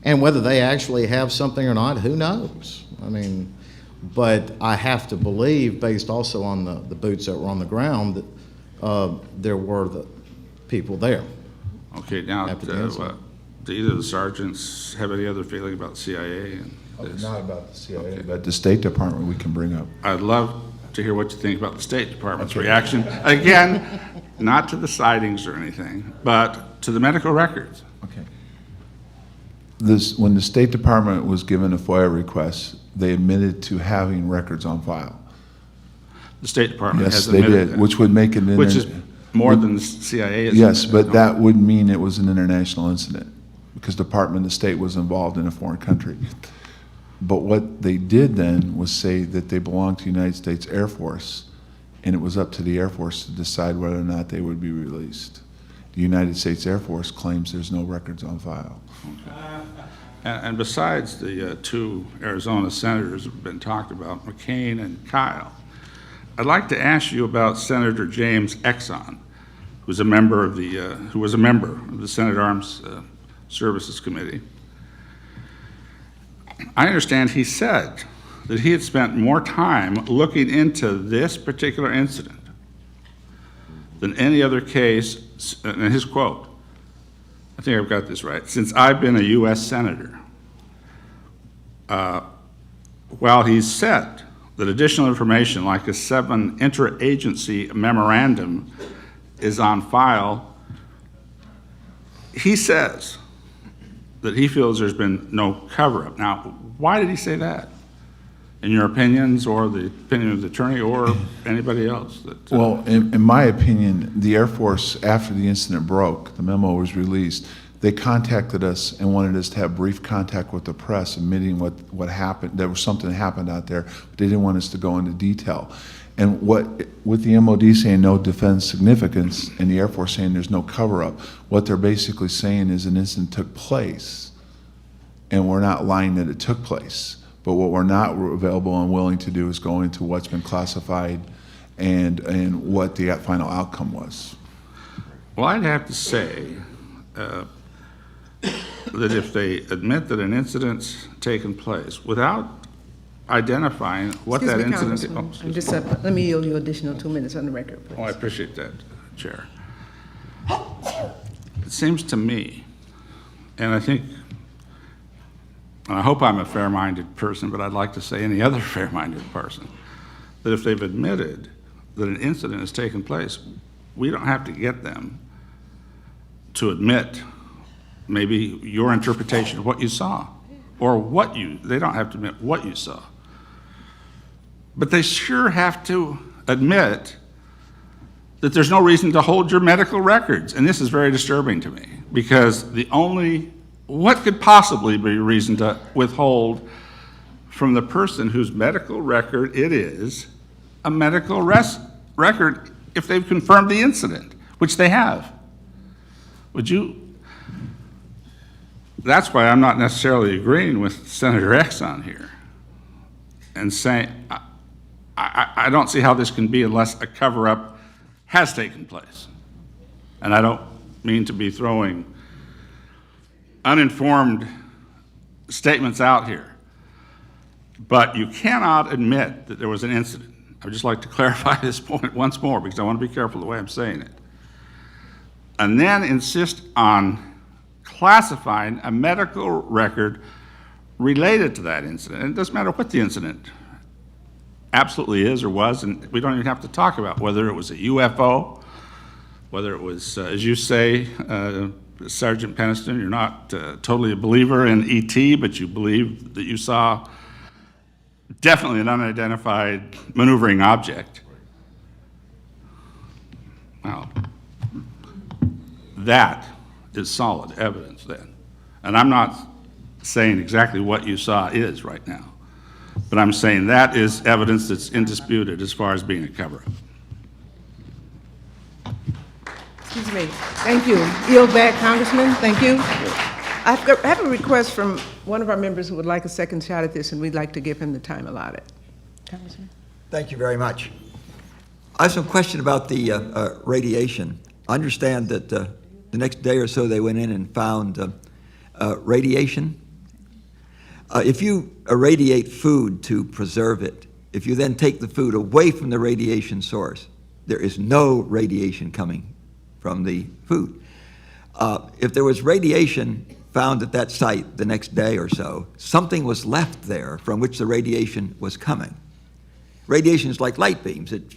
and whether they actually have something or not, who knows? I mean, but I have to believe, based also on the boots that were on the ground, that there were the people there. Okay, now, After the incident. do either of the sergeants have any other feeling about the CIA and this? Not about the CIA, but the State Department we can bring up. I'd love to hear what you think about the State Department's reaction. Again, not to the sightings or anything, but to the medical records. Okay. When the State Department was given a FOIA request, they admitted to having records on file. The State Department Yes, has they admitted did, that. which would make it. Which is more than the CIA is. Yes, but that would mean it was an international incident because Department of State was involved in a foreign country. But what they did then was say that they belonged to the United States Air Force, and it was up to the Air Force to decide whether or not they would be released. The United States Air Force claims there's no records on file. And besides the two Arizona senators who have been talked about, McCain and Kyle, I'd like to ask you about Senator James Exxon, who was a member of the Senate Arms Services Committee. I understand he said that he had spent more time looking into this particular incident than any other case, and his quote, I think I've got this right, since I've been a U.S. Senator. While he said that additional information like a 7 interagency memorandum is on file, he says that he feels there's been no cover-up. Now, why did he say that? In your opinions, or the opinion of the attorney, or anybody else? That, Well, in my opinion, the Air Force, after the incident broke, the memo was released, they contacted us and wanted us to have brief contact with the press, admitting what happened. There was something that happened out there, but they didn't want us to go into detail. And with the MOD saying no defense significance and the Air Force saying there's no cover-up, what they're basically saying is an incident took place, and we're not lying that it took place. But what we're not available and willing to do is go into what's been classified and what the final outcome was. well, I'd have to say that if they admit that an incident's taken place without identifying what that incident is. Congressman, let me yield you additional 2 minutes on the record, please. Oh, I appreciate that, Chair. It seems to me, and I think, and I hope I'm a fair-minded person, but I'd like to say any other fair-minded person, that if they've admitted that an incident has taken place, we don't have to get them to admit maybe your interpretation of what you saw, or they don't have to admit what you saw. But they sure have to admit that there's no reason to hold your medical records. And this is very disturbing to me, because what could possibly be a reason to withhold from the person whose medical record it is a medical record if they've confirmed the incident, which they have? That's why I'm not necessarily agreeing with Senator Exxon here and saying, I don't see how this can be unless a cover-up has taken place. And I don't mean to be throwing uninformed statements out here, but you cannot admit that there was an incident. I would just like to clarify this point once more, because I want to be careful the way I'm saying it. And then insist on classifying a medical record related to that incident. And it doesn't matter what the incident absolutely is or was, and we don't even have to talk about whether it was a UFO, whether it was, as you say, Sergeant Peniston, you're not totally a believer in ET, but you believe that you saw definitely an unidentified maneuvering object. Well, that is solid evidence then. And I'm not saying exactly what you saw is right now, but I'm saying that is evidence that's indisputed as far as being a cover-up. Excuse me. Thank you. Yield back, Congressman. Thank you. I have a request from one of our members who would like a second shot at this, and we'd like to give him the time allotted. Congressman? Thank you very much. I have some question about the radiation. I understand that the next day or so they went in and found radiation. If you irradiate food to preserve it, if you then take the food away from the radiation source, there is no radiation coming from the food. If there was radiation found at that site the next day or so, something was left there from which the radiation was coming. Radiation is like light beams. It's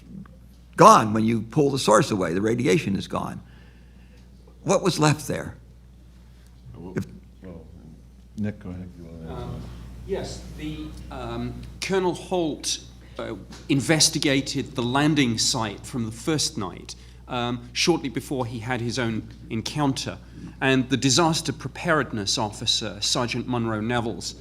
gone when you pull the source away. The radiation is gone. What was left there? Nick, go ahead. Yes, the Colonel Holt investigated the landing site from the first night, shortly before he had his own encounter. And the disaster preparedness officer, Sergeant Munro Nevels,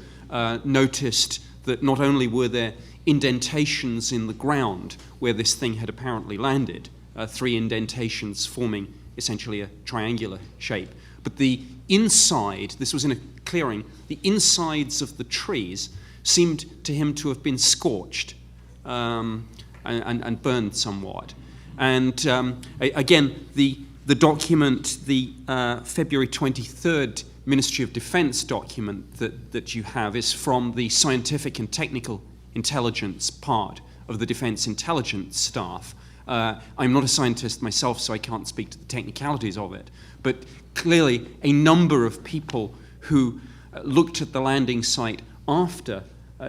noticed that not only were there indentations in the ground where this thing had apparently landed, 3 indentations forming essentially a triangular shape, but the inside, this was in a clearing, the insides of the trees seemed to him to have been scorched and burned somewhat. And again, the document, the February 23rd Ministry of Defense document that you have is from the scientific and technical intelligence part of the Defense Intelligence Staff. I'm not a scientist myself, so I can't speak to the technicalities of it, but clearly a number of people who looked at the landing site after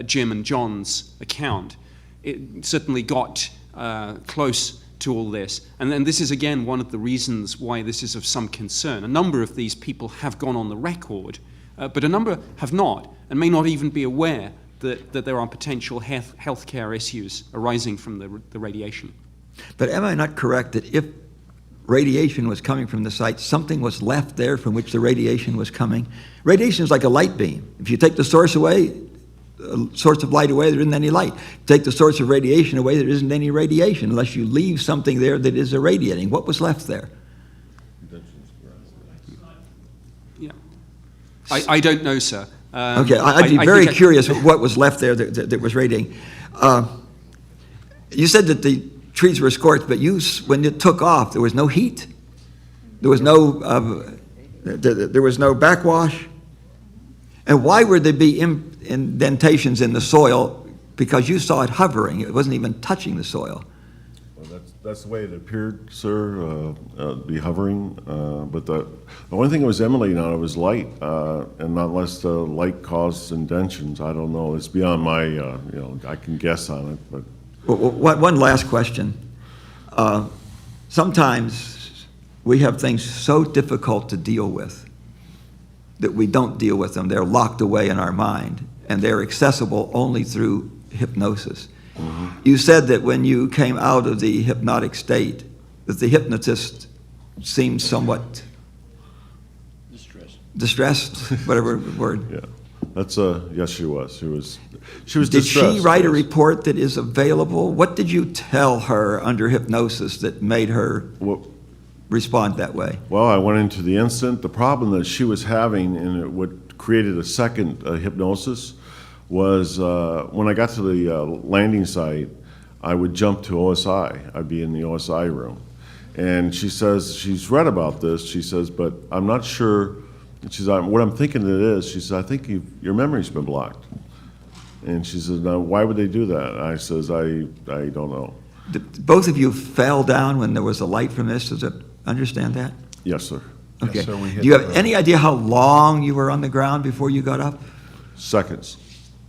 Jim and John's account, it certainly got close to all this. And then this is again one of the reasons why this is of some concern. A number of these people have gone on the record, but a number have not, and may not even be aware that there are potential healthcare issues arising from the radiation. But am I not correct that if radiation was coming from the site, something was left there from which the radiation was coming? Radiation is like a light beam. If you take the source away, source of light away, there isn't any light. Take the source of radiation away, there isn't any radiation unless you leave something there that is irradiating. What was left there? Yeah, I don't know, sir. Okay, I'd be very curious what was left there that was radiating. You said that the trees were scorched, but when it took off, there was no heat. There was no backwash. And why would there be indentations in the soil? Because you saw it hovering. It wasn't even touching the soil. Well, that's the way it appeared, sir, be hovering. But the only thing it was emanating out of was light, and unless the light caused indentions, I don't know. It's beyond my, I can guess on it, but. One last question. Sometimes we have things so difficult to deal with that we don't deal with them. They're locked away in our mind, and they're accessible only through hypnosis. Mm-hmm. You said that when you came out of the hypnotic state, that the hypnotist seemed somewhat distressed, whatever word. Yeah, that's yes, she was. She was Did distressed. she write a report that is available? What did you tell her under hypnosis that made her respond that way? Well, I went into the incident. The problem that she was having, and what created a second hypnosis, was when I got to the landing site, I would jump to OSI. I'd be in the OSI room. And she says, she's read about this, she says, but I'm not sure. She says, what I'm thinking it is, she says, I think your memory's been blocked. And she says, now, why would they do that? And I says, I don't know. Both of you fell down when there was a light from this. Does it understand that? Yes, sir. Okay. Yes, sir, we hit Do you have the- any idea how long you were on the ground before you got up? Seconds.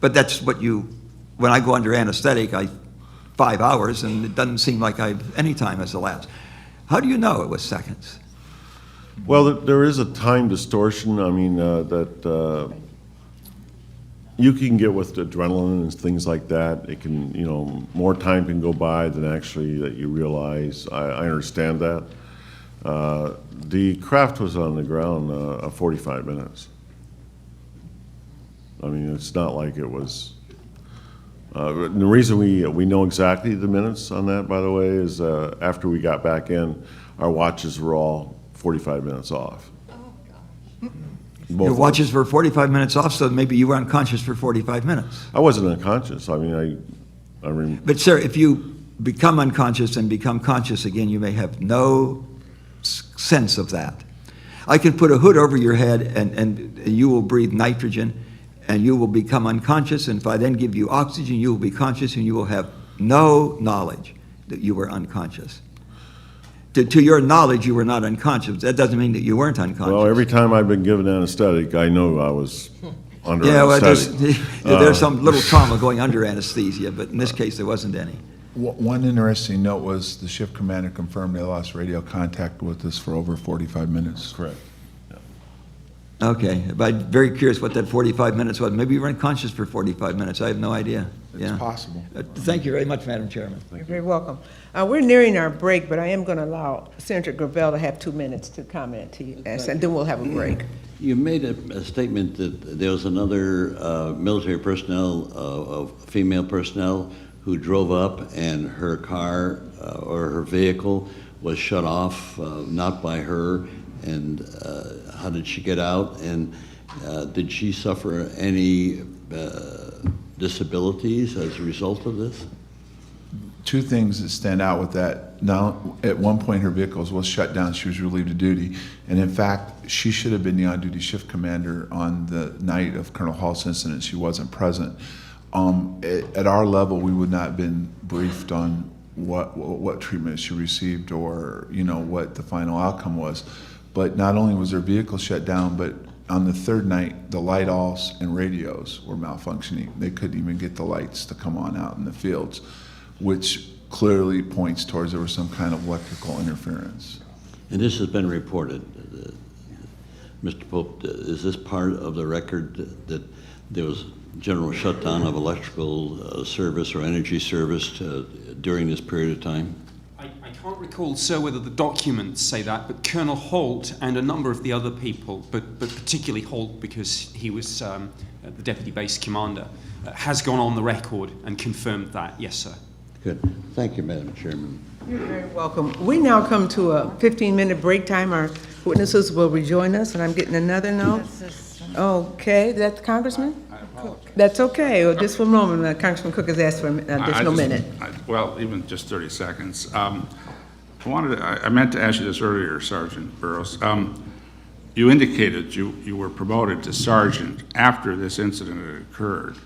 But that's what when I go under anesthetic, 5 hours, and it doesn't seem like any time has elapsed. How do you know it was seconds? Well, there is a time distortion. I mean, that you can get with adrenaline and things like that. It can, more time can go by than actually that you realize. I understand that. The craft was on the ground 45 minutes. I mean, it's not like it was. The reason we know exactly the minutes on that, by the way, is after we got back in, our watches were all 45 minutes off. Your watches were 45 minutes off, so maybe you were unconscious for 45 minutes. I wasn't unconscious. I mean, But sir, if you become unconscious and become conscious again, you may have no sense of that. I can put a hood over your head and you will breathe nitrogen and you will become unconscious, and if I then give you oxygen, you will be conscious and you will have no knowledge that you were unconscious. To your knowledge, you were not unconscious. That doesn't mean that you weren't unconscious. well, every time I've been given anesthetic, I know I was under Yeah, well, anesthetic. there's some little trauma going under anesthesia, but in this case, there wasn't any. One interesting note was the shift commander confirmed they lost radio contact with us for over 45 minutes. Correct. Okay, but I'm very curious what that 45 minutes was. Maybe you were unconscious for 45 minutes. I have no idea. It's Yeah. possible. Thank you very much, Madam Chairman. You're very welcome. We're nearing our break, but I am going to allow Senator Gravel to have 2 minutes to comment to you, and then we'll have a break. You made a statement that there was another military personnel, female personnel, who drove up and her car or her vehicle was shut off, not by her, and how did she get out? And did she suffer any disabilities as a result of this? Two things that stand out with that. Now, at one point, her vehicle was shut down. She was relieved of duty. And in fact, she should have been the on-duty shift commander on the night of Colonel Hall's incident. She wasn't present. At our level, we would not have been briefed on what treatment she received or, what the final outcome was. But not only was her vehicle shut down, but on the third night, the light-offs and radios were malfunctioning. They couldn't even get the lights to come on out in the fields, which clearly points towards there was some kind of electrical interference. And this has been reported. Mr. Pope, is this part of the record that there was general shutdown of electrical service or energy service during this period of time? I can't recall, sir, whether the documents say that, but Colonel Holt and a number of the other people, but particularly Holt because he was the deputy base commander, has gone on the record and confirmed that. Yes, sir. Good. Thank you, Madam Chairman. You're very welcome. We now come to a 15-minute break time. Our witnesses will rejoin us, and I'm getting another note. Okay, that's Congressman? That's okay. Well, just for a moment, Congressman Cook has asked for an additional minute. Well, even just 30 seconds. I meant to ask you this earlier, Sergeant Burroughs. You indicated you were promoted to sergeant after this incident had occurred.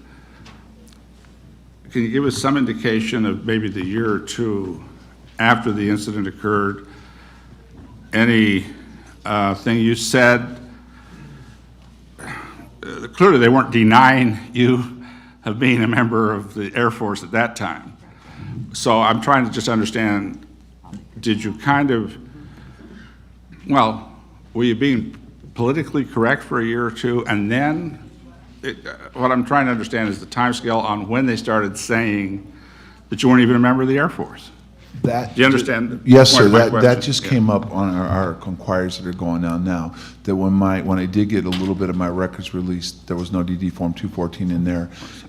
Can you give us some indication of maybe the year or two after the incident occurred? Any thing you said? Clearly, they weren't denying you of being a member of the Air Force at that time. So I'm trying to just understand, did you were you being politically correct for a year or two, and then what I'm trying to understand is the timescale on when they started saying that you weren't even a member of the Air Force. Do you understand? Yes, sir. my That question? just came up on our inquiries that are going on now. That when I did get a little bit of my records released, there was no DD Form 214 in there,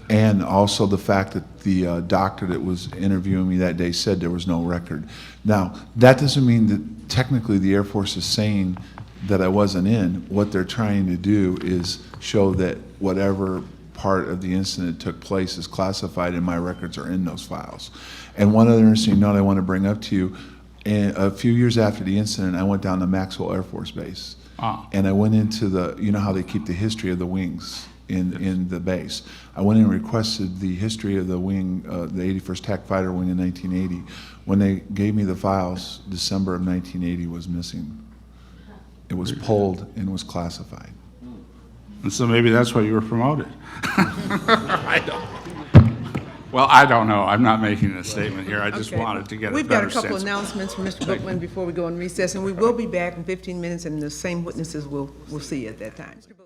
and also the fact that the doctor that was interviewing me that day said there was no record. Now, that doesn't mean that technically the Air Force is saying that I wasn't in. What they're trying to do is show that whatever part of the incident took place is classified and my records are in those files. And one other interesting note I want to bring up to you, a few years after the incident, I went down to Maxwell Air Force Base. And I went into you know how they keep the history of the wings in the base. I went in and requested the history of the wing, the 81st TAC Fighter Wing in 1980. When they gave me the files, December of 1980 was missing. It was pulled and was classified. And so maybe that's why you were promoted. I don't. Well, I don't know. I'm not making a statement here. I just Okay. wanted to get a We've got better a couple sense. announcements from Mr. Bookman before we go on recess, and we will be back in 15 minutes, and the same witnesses will see you at that time. Mr. Bookman.